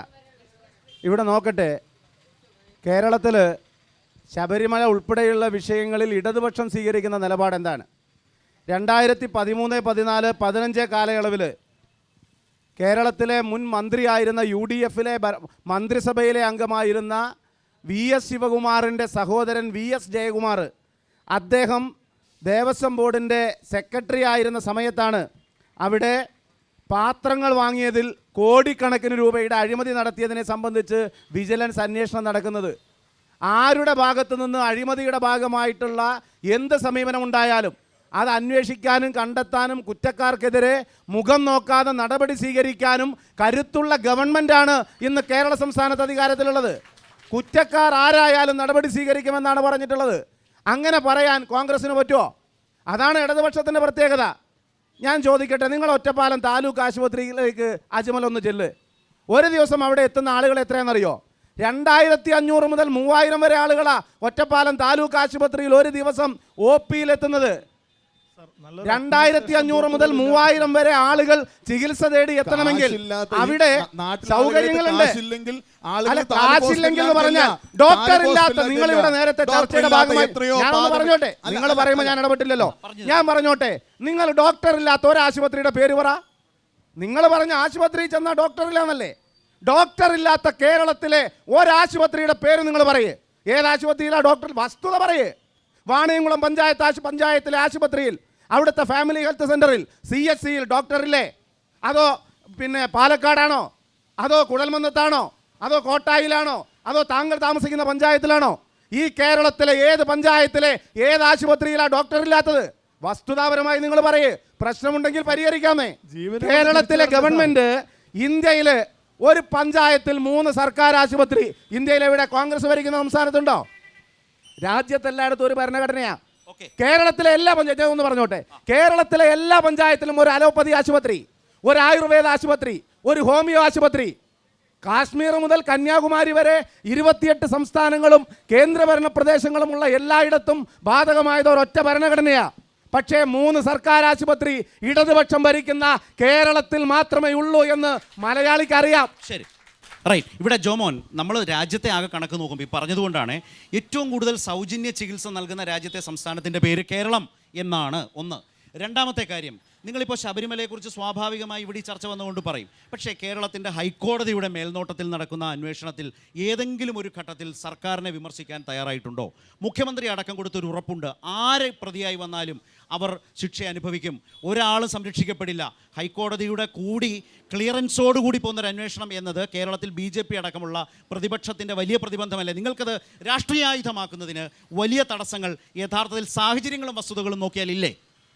ഇവിടെ നോക്കട്ടെ, കേരളത്തിൽ ശബരിമല ഉൾപ്പെടെയുള്ള വിഷയങ്ങളിൽ ഇടതുപക്ഷം സ്വീകരിക്കുന്ന നിലപാട് എന്താണ്? 2013, 14, 15 കാലയളവിൽ കേരളത്തിലെ മുൻ മന്ത്രിയായിരുന്ന UDFിലെ മന്ത്രിസഭയിലെ അംഗമായിരുന്ന VS ശിവകുമാറിൻ്റെ സഹോദരൻ VS ജയകുമാർ, അദ്ദേഹം ദേവസ്വം ബോർഡിൻ്റെ സെക്രട്ടറി ആയിരുന്ന സമയത്താണ് അവിടെ പാത്രങ്ങൾ വാങ്ങിയതിൽ കോടിക്കണക്കിന് രൂപയുടെ അഴിമതി നടത്തിയതിനെ സംബന്ധിച്ച് വിജിലൻസ് അന്വേഷണം നടക്കുന്നത്. ആരുടെ ഭാഗത്തു നിന്ന് അഴിമതിയുടെ ഭാഗമായിട്ടുള്ള എന്ത് സമീപനം ഉണ്ടായാലും അത് അന്വേഷിക്കാനും കണ്ടെത്താനും കുറ്റക്കാർക്കെതിരെ മുഖം നോക്കാതെ നടപടി സ്വീകരിക്കാനും കരുത്തുള്ള ഗവൺമെൻറ്റാണ് ഇന്ന് കേരള സംസ്ഥാനത്ത് അധികാരത്തിലുള്ളത്. കുറ്റക്കാർ ആരായാലും നടപടി സ്വീകരിക്കുമെന്നാണ് പറഞ്ഞിട്ടുള്ളത്. അങ്ങനെ പറയാൻ കോൺഗ്രസ്സിന് പറ്റുമോ? അതാണ് ഇടതുപക്ഷത്തിൻ്റെ പ്രത്യേകത. ഞാൻ ചോദിക്കട്ടെ, നിങ്ങൾ ഒറ്റപ്പാലം താലൂക്ക് ആശുപത്രിയിലേക്ക് അജ്മൽ ഒന്ന് ചെല്ല്. ഒരു ദിവസം അവിടെ എത്തുന്ന ആളുകൾ എത്രയാണെന്നറിയോ? 2500 മുതൽ 3000 വരെ ആളുകളാണ് ഒറ്റപ്പാലം താലൂക്ക് ആശുപത്രിയിൽ ഒരു ദിവസം OPയിലെത്തുന്നത്. 2500 മുതൽ 3000 വരെ ആളുകൾ ചികിത്സ തേടി എത്തണമെങ്കിൽ അവിടെ സൗകര്യങ്ങളുണ്ട്. കാശില്ലെങ്കിൽ പറഞ്ഞാൽ ഡോക്ടർ ഇല്ലാത്ത, നിങ്ങൾ ഇവിടെ നേരത്തെ ചർച്ചയുടെ ഭാഗമായി ഞാനൊന്ന് പറഞ്ഞോട്ടെ, നിങ്ങൾ പറയുമ്പോൾ ഞാൻ ഇടപെട്ടില്ലല്ലോ, ഞാൻ പറഞ്ഞോട്ടെ. നിങ്ങൾ ഡോക്ടർ ഇല്ലാത്ത ഒരു ആശുപത്രിയുടെ പേര് പറ. നിങ്ങൾ പറഞ്ഞ ആശുപത്രിയിൽ ചെന്നാൽ ഡോക്ടർ ഇല്ലാന്നല്ലേ? ഡോക്ടർ ഇല്ലാത്ത കേരളത്തിലെ ഒരാശുപത്രിയുടെ പേര് നിങ്ങൾ പറയേ. ഏതാശുപത്രിയിലാണ് ഡോക്ടർ? വസ്തുത പറയേ. വാണിയംകുളം പഞ്ചായത്തിലെ ആശുപത്രിയിൽ, അവിടുത്തെ ഫാമിലി ഹെൽത്ത് സെൻ്ററിൽ CHCയിൽ ഡോക്ടറില്ലേ? അതോ പിന്നെ പാലക്കാടാണോ? അതോ കുഴൽമന്നത്താണോ? അതോ കോട്ടായിലാണോ? അതോ താങ്കൾ താമസിക്കുന്ന പഞ്ചായത്തിലാണോ? ഈ കേരളത്തിലെ ഏത് പഞ്ചായത്തിലെ ഏത് ആശുപത്രിയിലാണ് ഡോക്ടറില്ലാത്തത്? വസ്തുതാപരമായി നിങ്ങൾ പറയേ. പ്രശ്നമുണ്ടെങ്കിൽ പരിഹരിക്കാമേ. കേരളത്തിലെ ഗവൺമെൻറ് ഇന്ത്യയിൽ ഒരു പഞ്ചായത്തിൽ 3 സർക്കാർ ആശുപത്രി, ഇന്ത്യയിലെവിടെ കോൺഗ്രസ് ഭരിക്കുന്ന സംസ്ഥാനത്തുണ്ടോ? രാജ്യത്തെല്ലായിടത്തും ഒരു ഭരണഘടനയാണ്. കേരളത്തിലെ എല്ലാ പഞ്ചായത്തും ഒന്ന് പറഞ്ഞോട്ടെ, കേരളത്തിലെ എല്ലാ പഞ്ചായത്തിലും ഒരു അലോപ്പതി ആശുപത്രി, ഒരു ആയുർവേദ ആശുപത്രി, ഒരു ഹോമിയോ ആശുപത്രി. കാശ്മീർ മുതൽ കന്യാകുമാരി വരെ 28 സംസ്ഥാനങ്ങളും കേന്ദ്രഭരണ പ്രദേശങ്ങളുമുള്ള എല്ലായിടത്തും ബാധകമായത് ഒരൊറ്റ ഭരണഘടനയാണ്. പക്ഷേ 3 സർക്കാർ ആശുപത്രി ഇടതുപക്ഷം ഭരിക്കുന്ന കേരളത്തിൽ മാത്രമേ ഉള്ളൂ എന്ന് മലയാളിക്ക് അറിയാം. ശരി, റൈറ്റ്. ഇവിടെ ജോമോൻ, നമ്മൾ രാജ്യത്തെ ആകെ കണക്ക് നോക്കുമ്പോൾ ഈ പറഞ്ഞതുകൊണ്ടാണ് ഏറ്റവും കൂടുതൽ സൗജന്യ ചികിത്സ നൽകുന്ന രാജ്യത്തെ സംസ്ഥാനത്തിൻ്റെ പേര് കേരളം എന്നാണ് ഒന്ന്. രണ്ടാമത്തെ കാര്യം, നിങ്ങളിപ്പോൾ ശബരിമലയെക്കുറിച്ച് സ്വാഭാവികമായി ഇവിടെ ചർച്ച വന്നുകൊണ്ട് പറയും. പക്ഷേ കേരളത്തിൻ്റെ ഹൈക്കോടതിയുടെ മേൽനോട്ടത്തിൽ നടക്കുന്ന അന്വേഷണത്തിൽ ഏതെങ്കിലും ഒരു ഘട്ടത്തിൽ സർക്കാരിനെ വിമർശിക്കാൻ തയ്യാറായിട്ടുണ്ടോ? മുഖ്യമന്ത്രി അടക്കം കൊടുത്തൊരു ഉറപ്പുണ്ട്, ആര് പ്രതിയായി വന്നാലും അവർ ശിക്ഷ അനുഭവിക്കും, ഒരാളും സംരക്ഷിക്കപ്പെടില്ല. ഹൈക്കോടതിയുടെ കൂടി ക്ലിയറൻസോടുകൂടി പോകുന്നൊരു അന്വേഷണം എന്നത് കേരളത്തിൽ BJP അടക്കമുള്ള പ്രതിപക്ഷത്തിൻ്റെ വലിയ പ്രതിബന്ധമല്ലേ? നിങ്ങൾക്കത് രാഷ്ട്രീയായുധമാക്കുന്നതിന് വലിയ തടസ്സങ്ങൾ യഥാർത്ഥത്തിൽ സാഹചര്യങ്ങളും വസ്തുതകളും നോക്കിയാലില്ലേ?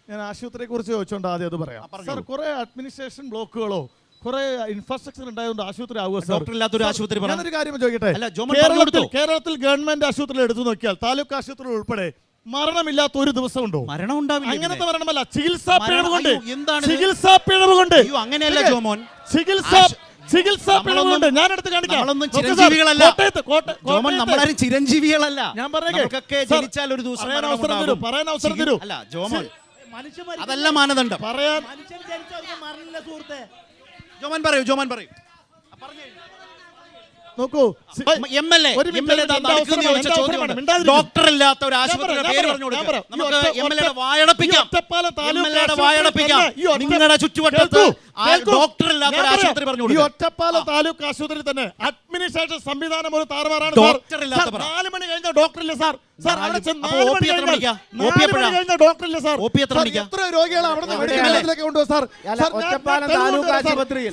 ഞാൻ ആശുപത്രിയെ കുറിച്ച് ചോദിച്ചോണ്ട് ആദ്യം അത് പറയാം. സാർ, കുറെ അഡ്മിനിസ്ട്രേഷൻ ബ്ലോക്കുകളോ കുറെ ഇൻഫ്രാസ്ട്രക്ചർ ഉണ്ടായതുകൊണ്ട് ആശുപത്രി ആവുക. ഞാനൊരു കാര്യം ചോദിക്കട്ടെ, കേരളത്തിൽ ഗവൺമെന്റ് ആശുപത്രിയിൽ എടുത്തു നോക്കിയാൽ താലൂക്ക് ആശുപത്രി ഉൾപ്പെടെ മരണമില്ലാത്ത ഒരു ദിവസം ഉണ്ടോ? മരണം ഉണ്ടാവില്ല. അങ്ങനത്തെ മരണമല്ല, ചികിത്സാ പിഴവ് കൊണ്ട്. അങ്ങനെയല്ല ജോമോൻ, ചികിത്സാ പിഴവുണ്ട്. ഞാൻ എടുത്ത് കാണിക്കാം. ചിരഞ്ജീവികളല്ല ചിരഞ്ജീവികളല്ല. ഞാൻ ജനിച്ചാൽ ഒരു ദിവസം പറയാൻ അവസരം തരൂ. അല്ല ജോമോൻ, അതല്ല മാനദണ്ഡം. പറയാൻ ജോമോൻ പറയൂ. നോക്കൂ MLA ഡോക്ടർ ഇല്ലാത്ത ഒരു ആശുപത്രിയുടെ പേര് പറഞ്ഞു കൊടുക്കുക. നമുക്ക് MLA വായടപ്പിക്കാം. നിങ്ങളുടെ ചുറ്റുവട്ടത്ത് ഡോക്ടർ ഇല്ലാത്ത ഒരു ആശുപത്രി പറഞ്ഞു ഈ കൊടുക്കുക. ഒറ്റപ്പാലം താലൂക്ക് ആശുപത്രി തന്നെ അഡ്മിനിസ്ട്രേഷൻ സംവിധാനം ഒരു താറുമാറാണ്. ഡോക്ടർ ഇല്ലാത്ത 4 മണി കഴിഞ്ഞ ഡോക്ടർ ഇല്ല സാർ. സാർ അവിടെ ചെന്ന് 4 മണി കഴിഞ്ഞ ഡോക്ടർ ഇല്ല സാർ. എത്ര രോഗികളെ അവിടെ നിന്ന് മെഡിക്കലിലേക്ക് കൊണ്ടുപോകും സാർ. ഒറ്റപ്പാലം താലൂക്ക് ആശുപത്രിയിൽ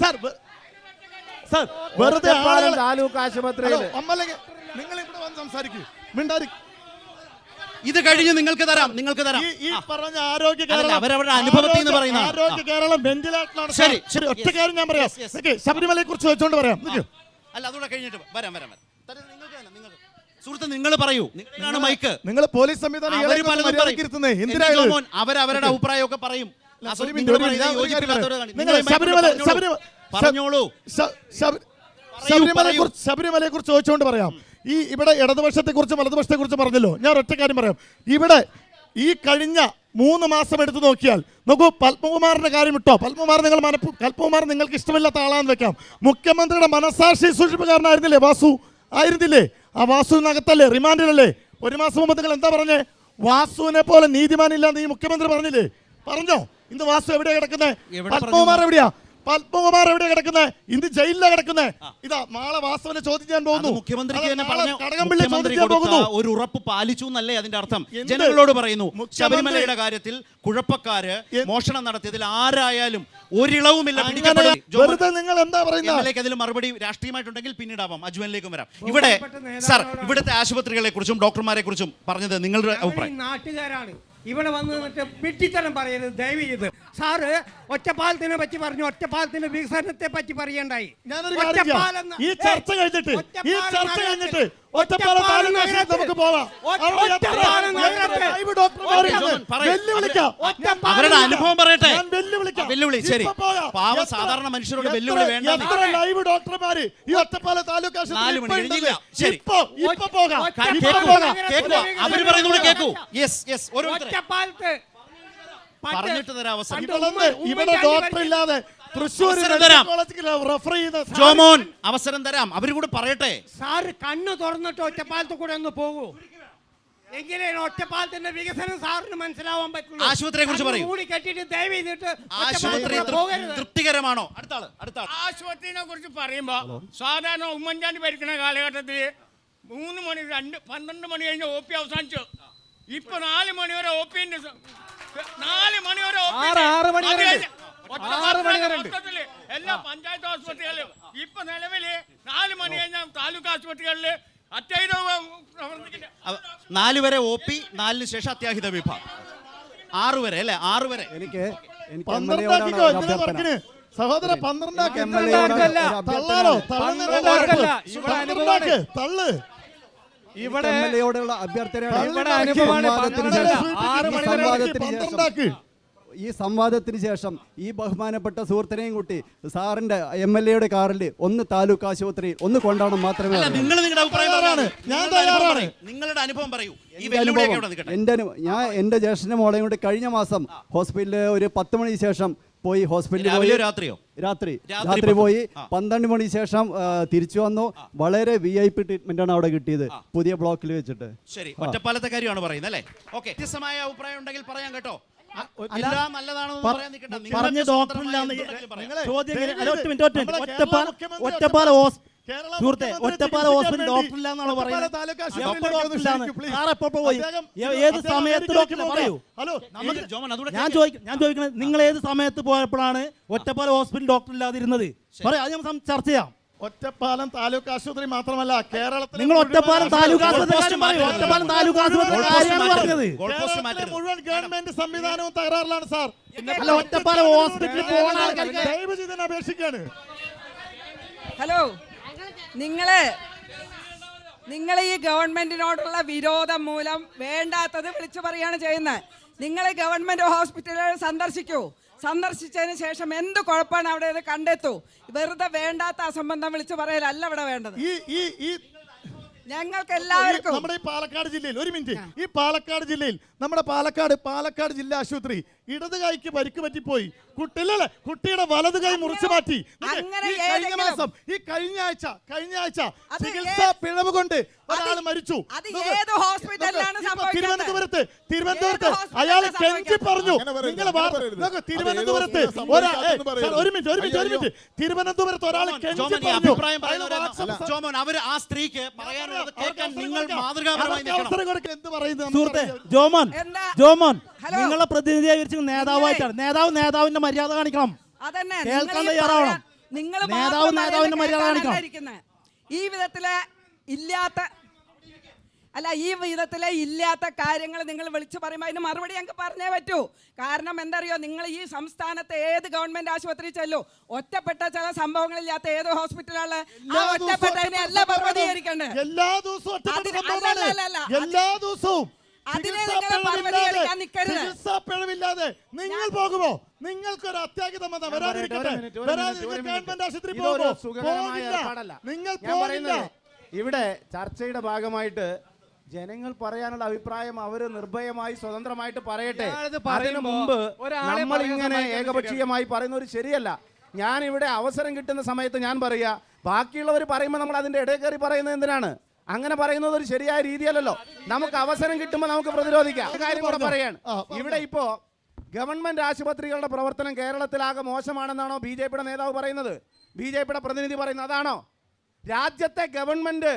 സാർ വെറുതെ താലൂക്ക് ആശുപത്രിയിൽ നിങ്ങൾ ഇവിടെ വന്ന് സംസാരിക്കൂ. മിണ്ടാരി ഇത് കഴിഞ്ഞ് നിങ്ങൾക്ക് തരാം. ഈ പറഞ്ഞ ആരോഗ്യ അവരവരുടെ അനുഭവത്തിൽ നിന്ന് പറയുന്നതാണ്. ആരോഗ്യ കേരളം വെന്റിലേറ്ററിലാണ്. ശരി, ശരി, ഒറ്റ കാര്യം ഞാൻ പറയാം. ശബരിമലയെ കുറിച്ച് വെച്ചോണ്ട് പറയാം. അല്ല, അതോടെ കഴിഞ്ഞിട്ട് വരാം. സുഹൃത്ത്, നിങ്ങൾ പറയൂ. നിങ്ങളാണ് മൈക്ക്. നിങ്ങൾ പോലീസ് സംവിധാനം അവരവരുടെ അഭിപ്രായമൊക്കെ പറയും. ശബരിമലയെ കുറിച്ച് ചോദിച്ചുകൊണ്ട് പറയാം. ഈ ഇവിടെ ഇടതുപക്ഷത്തെ കുറിച്ച് വലതുപക്ഷത്തെ കുറിച്ച് പറഞ്ഞല്ലോ. ഞാൻ ഒറ്റ കാര്യം പറയാം. ഇവിടെ ഈ കഴിഞ്ഞ 3 മാസം എടുത്തു നോക്കിയാൽ നോക്കൂ, പത്മകുമാറിന്റെ കാര്യം വിട്ടോ. പത്മകുമാർ നിങ്ങൾക്ക് ഇഷ്ടമില്ലാത്ത ആളാന്ന് വെക്കാം. മുഖ്യമന്ത്രിയുടെ മനസാക്ഷി സൂക്ഷിപ്പുകാരനായിരുന്നില്ലേ വാസു? ആയിരുന്നില്ലേ? ആ വാസുവിനകത്തല്ലേ, റിമാൻഡിലല്ലേ? 1 മാസം മുമ്പ് നിങ്ങൾ എന്താ പറഞ്ഞേ? വാസുവിനെ പോലെ നീതിമാനില്ലാന്ന് ഈ മുഖ്യമന്ത്രി പറഞ്ഞില്ലേ? പറഞ്ഞോ? ഇന്ന് വാസു എവിടെയാ കിടക്കുന്നത്? പത്മകുമാർ എവിടെയാ കിടക്കുന്നത്? ഇന്ന് ജയിലിലാണ് കിടക്കുന്നത്. ഇതാ നാളെ വാസുവിനെ ചോദിക്കാൻ പോകുന്നു. മുഖ്യമന്ത്രിക്ക് കടകംപള്ളി പോകുന്നു. ഒരു ഉറപ്പ് പാലിച്ചു എന്നല്ലേ അതിന്റെ അർത്ഥം? ജനങ്ങളോട് പറയുന്നു, ശബരിമലയുടെ കാര്യത്തിൽ കുഴപ്പക്കാര് മോഷണം നടത്തിയതിൽ ആരായാലും ഒരിളവുമില്ല. വെറുതെ നിങ്ങൾ എന്താ പറയുന്നത്? അതിൽ മറുപടി രാഷ്ട്രീയമായിട്ടുണ്ടെങ്കിൽ പിന്നീടാവാം. അജ്മലിലേക്കും വരാം. ഇവിടെ സാർ, ഇവിടുത്തെ ആശുപത്രികളെ കുറിച്ചും ഡോക്ടർമാരെ കുറിച്ചും പറഞ്ഞത് നിങ്ങളുടെ അഭിപ്രായം? നാട്ടുകാരാണ് ഇവിടെ വന്ന് വെട്ടിത്തരം പറയരുത് ദയവ് ചെയ്ത്. സാറ് ഒറ്റപ്പാലത്തിനെ പറ്റി പറഞ്ഞു, ഒറ്റപ്പാലത്തിന്റെ വികസനത്തെ പറ്റി പറയണ്ടായി. ഈ ചർച്ച കഴിഞ്ഞിട്ട് ഒറ്റപ്പാലം നമുക്ക് പോവാം. അവരുടെ അനുഭവം പറയട്ടെ. വെല്ലുവിളി ശരി. പാവ സാധാരണ മനുഷ്യരോട് വെല്ലുവിളി വേണ്ട. ലൈവ് ഡോക്ടർമാര് ഈ ഒറ്റപ്പാലം താലൂക്ക് ആശുപത്രി അവര് പറയുന്നത് കേൾക്കൂ. ഒറ്റപ്പാലത്ത് പറഞ്ഞിട്ട് തരാം അവസരം. ഇവിടെ ഡോക്ടർ ഇല്ലാതെ തൃശ്ശൂർ ജോമോൻ അവസരം തരാം. അവര് കൂടെ പറയട്ടെ. സാറ് കണ്ണു തുറന്നിട്ട് ഒറ്റപ്പാലത്ത് കൂടെ ഒന്ന് പോകൂ. എങ്കിലാണ് ഒറ്റപ്പാലത്തിന്റെ വികസനം സാറിന് മനസ്സിലാവാൻ പറ്റുള്ളൂ. ആശുപത്രിയെ കുറിച്ച് പറയൂ. കൂടി കെട്ടിട്ട് ദയവ് ചെയ്തിട്ട് ആശുപത്രി തൃപ്തികരമാണോ? അടുത്താള്. ആശുപത്രിനെ കുറിച്ച് പറയുമ്പോ സാധാരണ ഉമ്മൻചാണ്ടി ഭരിക്കുന്ന കാലഘട്ടത്തിൽ 3 മണി 12 മണി കഴിഞ്ഞ OP അവസാനിച്ചു. ഇപ്പൊ 4 മണി വരെ OP ഉണ്ട്. 4 മണി വരെ എല്ലാ പഞ്ചായത്ത് ആശുപത്രികളിലും ഇപ്പൊ നിലവില് 4 മണി കഴിഞ്ഞ താലൂക്ക് ആശുപത്രികളില് 4 വരെ OP, 4 ശേഷം അത്യാഹിത വിഭാഗം, 6 വരെ അല്ലേ? 6 വരെ. എനിക്ക് സഹോദര 12 ഇവിടെ ഈ സംവാദത്തിന് ശേഷം ഈ ബഹുമാനപ്പെട്ട സുഹൃത്തിനെയും കൂട്ടി സാറിന്റെ MLA കാറിൽ ഒന്ന് താലൂക്ക് ആശുപത്രി ഒന്ന് കൊണ്ടാണ് മാത്രമേ. നിങ്ങളുടെ അനുഭവം പറയൂ. എന്റെ ജ്യേഷ്ഠന്റെ മോളെയും കൂടി കഴിഞ്ഞ മാസം ഹോസ്പിറ്റലിൽ ഒരു 10 മണിക്ക് ശേഷം പോയി. ഹോസ്പിറ്റലിൽ പോയി രാത്രി പോയി 12 മണിക്ക് ശേഷം തിരിച്ചു വന്നു. വളരെ VIP ട്രീറ്റ്മെന്റ് ആണ് അവിടെ കിട്ടിയത്, പുതിയ ബ്ലോക്കിൽ വെച്ചിട്ട്. ശരി, ഒറ്റപ്പാലത്തെ കാര്യമാണ് പറയുന്നത് അല്ലേ? ഓക്കെ, വ്യത്യസ്തമായ അഭിപ്രായം ഉണ്ടെങ്കിൽ പറയാം കേട്ടോ. പറഞ്ഞ ഡോക്ടറില്ലാന്ന് ഒറ്റപ്പാല ഹോസ്പിറ്റൽ ഡോക്ടറില്ലാന്നാണ് പറയുന്നത്. ഏത് സമയത്ത് ഡോക്ടർ പറയൂ? ഞാൻ ചോദിക്കുന്നത്, നിങ്ങൾ ഏത് സമയത്ത് പോയപ്പോഴാണ് ഒറ്റപ്പാല ഹോസ്പിറ്റൽ ഡോക്ടർ ഇല്ലാതിരുന്നത്? പറയാം, അത് നമുക്ക് ചർച്ച ചെയ്യാം. ഒറ്റപ്പാലം താലൂക്ക് ആശുപത്രി മാത്രമല്ല കേരളത്തിൽ നിങ്ങൾ ഒറ്റപ്പാലം താലൂക്ക് ആശുപത്രി ഒറ്റപ്പാലം താലൂക്ക് ആശുപത്രി മുഴുവൻ ഗവൺമെന്റ് സംവിധാനവും തകരാറിലാണ് സാർ. അല്ല, ഒറ്റപ്പാലം ഹോസ്പിറ്റലിൽ പോകുന്ന അപേക്ഷിക്കാണ്. ഹലോ, നിങ്ങൾ ഈ ഗവൺമെന്റിനോടുള്ള വിരോധം മൂലം വേണ്ടാത്തത് വിളിച്ചു പറയാണ് ചെയ്യുന്നത്. നിങ്ങൾ ഗവൺമെന്റ് ഹോസ്പിറ്റലുകൾ സന്ദർശിച്ചതിന് ശേഷം എന്ത് കുഴപ്പമാണ് അവിടെ കണ്ടെത്തൂ. വെറുതെ വേണ്ടാത്ത അസംബന്ധം വിളിച്ചു പറയലല്ല ഇവിടെ വേണ്ടത്. ഞങ്ങൾക്ക് എല്ലാവർക്കും നമ്മുടെ ഈ പാലക്കാട് ജില്ലയിൽ ഒരു മിനിറ്റ്, ഈ പാലക്കാട് ജില്ലയിൽ നമ്മുടെ പാലക്കാട് ജില്ലാ ആശുപത്രി ഇടത് കൈക്ക് പരിക്ക് പറ്റിപ്പോയി. കുട്ടിയില്ലേ, കുട്ടിയുടെ വലത് കൈ മുറിച്ചു മാറ്റി. അങ്ങനെ ഈ കഴിഞ്ഞ മാസം, ഈ കഴിഞ്ഞ ആഴ്ച ചികിത്സാ പിഴവ് കൊണ്ട് ഒരാൾ മരിച്ചു. അത് ഏത് ഹോസ്പിറ്റലിലാണ് തിരുവനന്തപുരത്ത് അയാൾ കെഞ്ചി പറഞ്ഞു. നിങ്ങൾ തിരുവനന്തപുരത്ത് ഒരു മിനിറ്റ് തിരുവനന്തപുരത്ത് ഒരാൾ കെഞ്ചി പറഞ്ഞു. അവര് ആ സ്ത്രീക്ക് പറയാനുള്ളത് കേൾക്കാൻ നിങ്ങൾ മാതൃകാപരമായി എന്ത് പറയുന്നത് സുഹൃത്തെ ജോമോൻ, നിങ്ങളെ പ്രതിനിധീകരിച്ച് നേതാവായിട്ടാണ്. നേതാവിന്റെ മര്യാദ കാണിക്കണം. കേൾക്കാൻ തയ്യാറാവണം. നേതാവിന്റെ മര്യാദ കാണിക്കണം. ഈ വിധത്തിലെ ഇല്ലാത്ത കാര്യങ്ങൾ നിങ്ങൾ വിളിച്ചു പറയുമ്പോൾ അതിന് മറുപടി ഞങ്ങൾക്ക് പറഞ്ഞേ പറ്റൂ. കാരണം എന്തറിയോ, നിങ്ങൾ ഈ സംസ്ഥാനത്തെ ഏത് ഗവൺമെന്റ് ആശുപത്രി ചെല്ലൂ, ഒറ്റപ്പെട്ട ചില സംഭവങ്ങളില്ലാത്ത ഏത് ഹോസ്പിറ്റലാണ് ആ ഒറ്റപ്പെട്ടതിനെ അല്ല പ്രതികരിക്കേണ്ടത്. എല്ലാ ദിവസവും അതിനെ നിങ്ങൾ മറുപടി എടുക്കാൻ നിൽക്കരുത്. ചികിത്സാ പിഴവില്ലാതെ നിങ്ങൾ പോകുമോ? നിങ്ങൾക്കൊരു അത്യാഹിതം വരാതിരിക്കട്ടെ, ഗവൺമെന്റ് ആശുപത്രി പോകുമോ? നിങ്ങൾ പോകില്ല. ഇവിടെ ചർച്ചയുടെ ഭാഗമായിട്ട് ജനങ്ങൾ പറയാനുള്ള അഭിപ്രായം അവര് നിർഭയമായി സ്വതന്ത്രമായിട്ട് പറയട്ടെ. അതിനു മുമ്പ് നമ്മൾ ഇങ്ങനെ ഏകപക്ഷീയമായി പറയുന്നത് ശരിയല്ല. ഞാൻ ഇവിടെ അവസരം കിട്ടുന്ന സമയത്ത് ഞാൻ പറയാ, ബാക്കിയുള്ളവർ പറയുമ്പോൾ നമ്മൾ അതിന്റെ ഇടയിൽ കയറി പറയുന്നത് എന്തിനാണ്? അങ്ങനെ പറയുന്നത് ഒരു ശരിയായ രീതിയല്ലല്ലോ. നമുക്ക് അവസരം കിട്ടുമ്പോൾ നമുക്ക് പ്രതിരോധിക്കാം. കാര്യം കൂടെ പറയാണ്. ഇവിടെ ഇപ്പോ ഗവൺമെന്റ് ആശുപത്രികളുടെ പ്രവർത്തനം കേരളത്തിലാകെ മോശമാണെന്നാണോ BJP-യുടെ നേതാവ് പറയുന്നത്? BJP-യുടെ പ്രതിനിധി പറയുന്നത് അതാണോ? രാജ്യത്തെ ഗവൺമെന്റ്,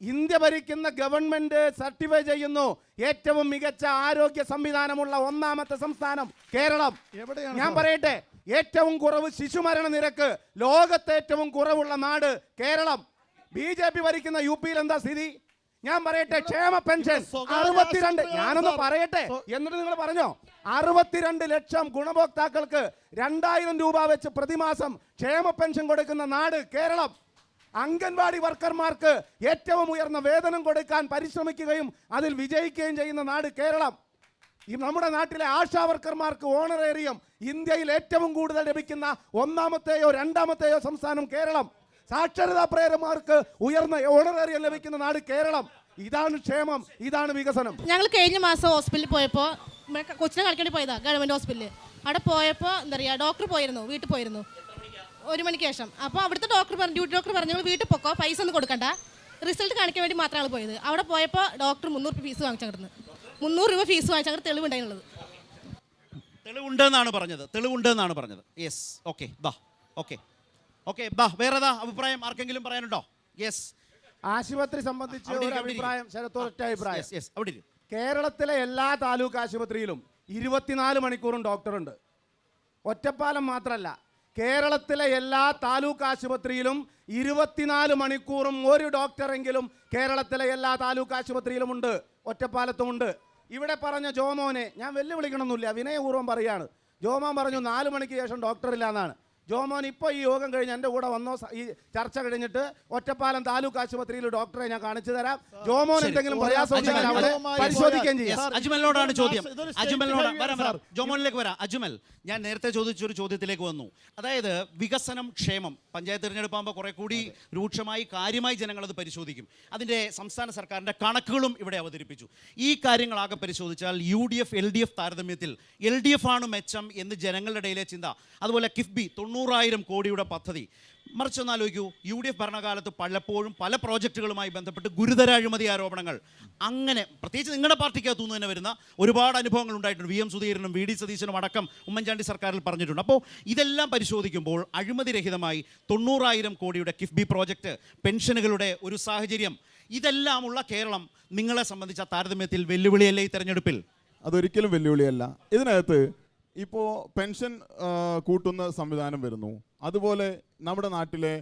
ഇന്ത്യ ഭരിക്കുന്ന ഗവൺമെന്റ് സർട്ടിഫൈ ചെയ്യുന്നു ഏറ്റവും മികച്ച ആരോഗ്യ സംവിധാനമുള്ള ഒന്നാമത്തെ സംസ്ഥാനം കേരളം. ഞാൻ പറയട്ടെ, ഏറ്റവും കുറവ് ശിശുമരണ നിരക്ക്, ലോകത്തെ ഏറ്റവും കുറവുള്ള നാട് കേരളം. BJP ഭരിക്കുന്ന UP-യിൽ എന്താ സ്ഥിതി? ഞാൻ പറയട്ടെ, ക്ഷേമ പെൻഷൻ 62, ഞാനൊന്ന് പറയട്ടെ എന്നിട്ട് നിങ്ങൾ പറഞ്ഞോ, 62 ലക്ഷം ഗുണഭോക്താക്കൾക്ക് 2000 രൂപ വെച്ച് പ്രതിമാസം ക്ഷേമ പെൻഷൻ കൊടുക്കുന്ന നാട് കേരളം. അംഗൻവാടി വർക്കർമാർക്ക് ഏറ്റവും ഉയർന്ന വേതനം കൊടുക്കാൻ പരിശ്രമിക്കുകയും അതിൽ വിജയിക്കുകയും ചെയ്യുന്ന നാട് കേരളം. ഈ നമ്മുടെ നാട്ടിലെ ആശാ വർക്കർമാർക്ക് ഓണറേറിയം ഇന്ത്യയിൽ ഏറ്റവും കൂടുതൽ ലഭിക്കുന്ന ഒന്നാമത്തെയോ രണ്ടാമത്തെയോ സംസ്ഥാനം കേരളം. സാക്ഷരതാ പ്രേരന്മാർക്ക് ഉയർന്ന ഓണറേറിയം ലഭിക്കുന്ന നാട് കേരളം. ഇതാണ് ക്ഷേമം, ഇതാണ് വികസനം. ഞങ്ങൾ കഴിഞ്ഞ മാസം ഹോസ്പിറ്റലിൽ പോയപ്പോൾ കൊച്ചിനെ കളിക്കേണ്ടി പോയതാ, ഗവൺമെന്റ് ഹോസ്പിറ്റലിൽ. അവിടെ പോയപ്പോൾ എന്താ പറയുക, ഡോക്ടർ പോയിരുന്നു, വീട്ടിൽ പോയിരുന്നു 1 മണിക്ക് ശേഷം. അപ്പോൾ അവിടുത്തെ ഡോക്ടർ പറഞ്ഞു, ഡ്യൂട്ടി ഡോക്ടർ പറഞ്ഞു, വീട്ടിൽ പൊക്കോ, പൈസ ഒന്നും കൊടുക്കണ്ട, റിസൾട്ട് കാണിക്കാൻ വേണ്ടി മാത്രമാണ് പോയത്. അവിടെ പോയപ്പോൾ ഡോക്ടർ 300 രൂപ ഫീസ് വാങ്ങിച്ചങ്ങടുന്ന്, 300 രൂപ ഫീസ് വാങ്ങിച്ചങ്ങട് തെളിവുണ്ടായിരുന്നുള്ളത്. തെളിവുണ്ടെന്നാണ് പറഞ്ഞത്. യെസ്, ഓക്കെ, വേറെതാ അഭിപ്രായം ആർക്കെങ്കിലും പറയാനുണ്ടോ? യെസ്, ആശുപത്രി സംബന്ധിച്ച് ഒരു അഭിപ്രായം, ശരത്തൊറ്റ അഭിപ്രായം. അവിടെ കേരളത്തിലെ എല്ലാ താലൂക്ക് ആശുപത്രിയിലും 24 മണിക്കൂറും ഡോക്ടറുണ്ട്. ഒറ്റപ്പാലം മാത്രമല്ല, കേരളത്തിലെ എല്ലാ താലൂക്ക് ആശുപത്രിയിലും 24 മണിക്കൂറും ഒരു ഡോക്ടറെങ്കിലും കേരളത്തിലെ എല്ലാ താലൂക്ക് ആശുപത്രിയിലും ഉണ്ട്, ഒറ്റപ്പാലത്തുമുണ്ട്. ഇവിടെ പറഞ്ഞ ജോമോനെ ഞാൻ വെല്ലുവിളിക്കണമെന്നില്ല, വിനയപൂർവ്വം പറയാണ്. ജോമോൻ പറഞ്ഞു 4 മണിക്ക് ശേഷം ഡോക്ടറില്ല എന്നാണ്. ജോമോൻ ഇപ്പോൾ ഈ യോഗം കഴിഞ്ഞ് എൻ്റെ കൂടെ വന്നോ, ഈ ചർച്ച കഴിഞ്ഞിട്ട് ഒറ്റപ്പാലം താലൂക്ക് ആശുപത്രിയിൽ ഡോക്ടറെ ഞാൻ കാണിച്ചു തരാം. ജോമോൻ എന്തെങ്കിലും പ്രയാസം പരിശോധിക്കുകയും ചെയ്യാം. അജ്മലിനോടാണ് ചോദ്യം. ജോമോനിലേക്ക് വരാം. അജ്മൽ, ഞാൻ നേരത്തെ ചോദിച്ചൊരു ചോദ്യത്തിലേക്ക് വന്നു. അതായത് വികസനം, ക്ഷേമം, പഞ്ചായത്ത് തിരഞ്ഞെടുപ്പാകുമ്പോൾ കുറെ കൂടി രൂക്ഷമായി കാര്യമായി ജനങ്ങളത് പരിശോധിക്കും. അതിൻ്റെ സംസ്ഥാന സർക്കാരിൻ്റെ കണക്കുകളും ഇവിടെ അവതരിപ്പിച്ചു. ഈ കാര്യങ്ങളാകെ പരിശോധിച്ചാൽ UDF LDF താരതമ്യത്തിൽ LDF ആണ് മെച്ചം എന്ന് ജനങ്ങളുടെ ഇടയിലെ ചിന്ത. അതുപോലെ കിഫ്ബി 90,000 കോടിയുടെ പദ്ധതി, മറിച്ചൊന്നാലോചിക്കൂ, UDF ഭരണകാലത്ത് പലപ്പോഴും പല പ്രോജക്റ്റുകളുമായി ബന്ധപ്പെട്ട് ഗുരുതര അഴിമതി ആരോപണങ്ങൾ, അങ്ങനെ പ്രത്യേകിച്ച് നിങ്ങളുടെ പാർട്ടിക്കകത്തുനിന്ന് തന്നെ വരുന്ന ഒരുപാട് അനുഭവങ്ങൾ ഉണ്ടായിട്ടുണ്ട്. VM സുധീരനും VD സതീശനും അടക്കം ഉമ്മൻചാണ്ടി സർക്കാരിൽ പറഞ്ഞിട്ടുണ്ട്. അപ്പോൾ ഇതെല്ലാം പരിശോധിക്കുമ്പോൾ അഴിമതിരഹിതമായി 90,000 കോടിയുടെ കിഫ്ബി പ്രോജക്റ്റ്, പെൻഷനുകളുടെ ഒരു സാഹചര്യം, ഇതെല്ലാമുള്ള കേരളം നിങ്ങളെ സംബന്ധിച്ച താരതമ്യത്തിൽ വെല്ലുവിളിയല്ലേ ഈ തെരഞ്ഞെടുപ്പിൽ? അതൊരിക്കലും വെല്ലുവിളിയല്ല. ഇതിനകത്ത് ഇപ്പോൾ പെൻഷൻ കൂട്ടുന്ന സംവിധാനം വരുന്നു, അതുപോലെ നമ്മുടെ നാട്ടിലെ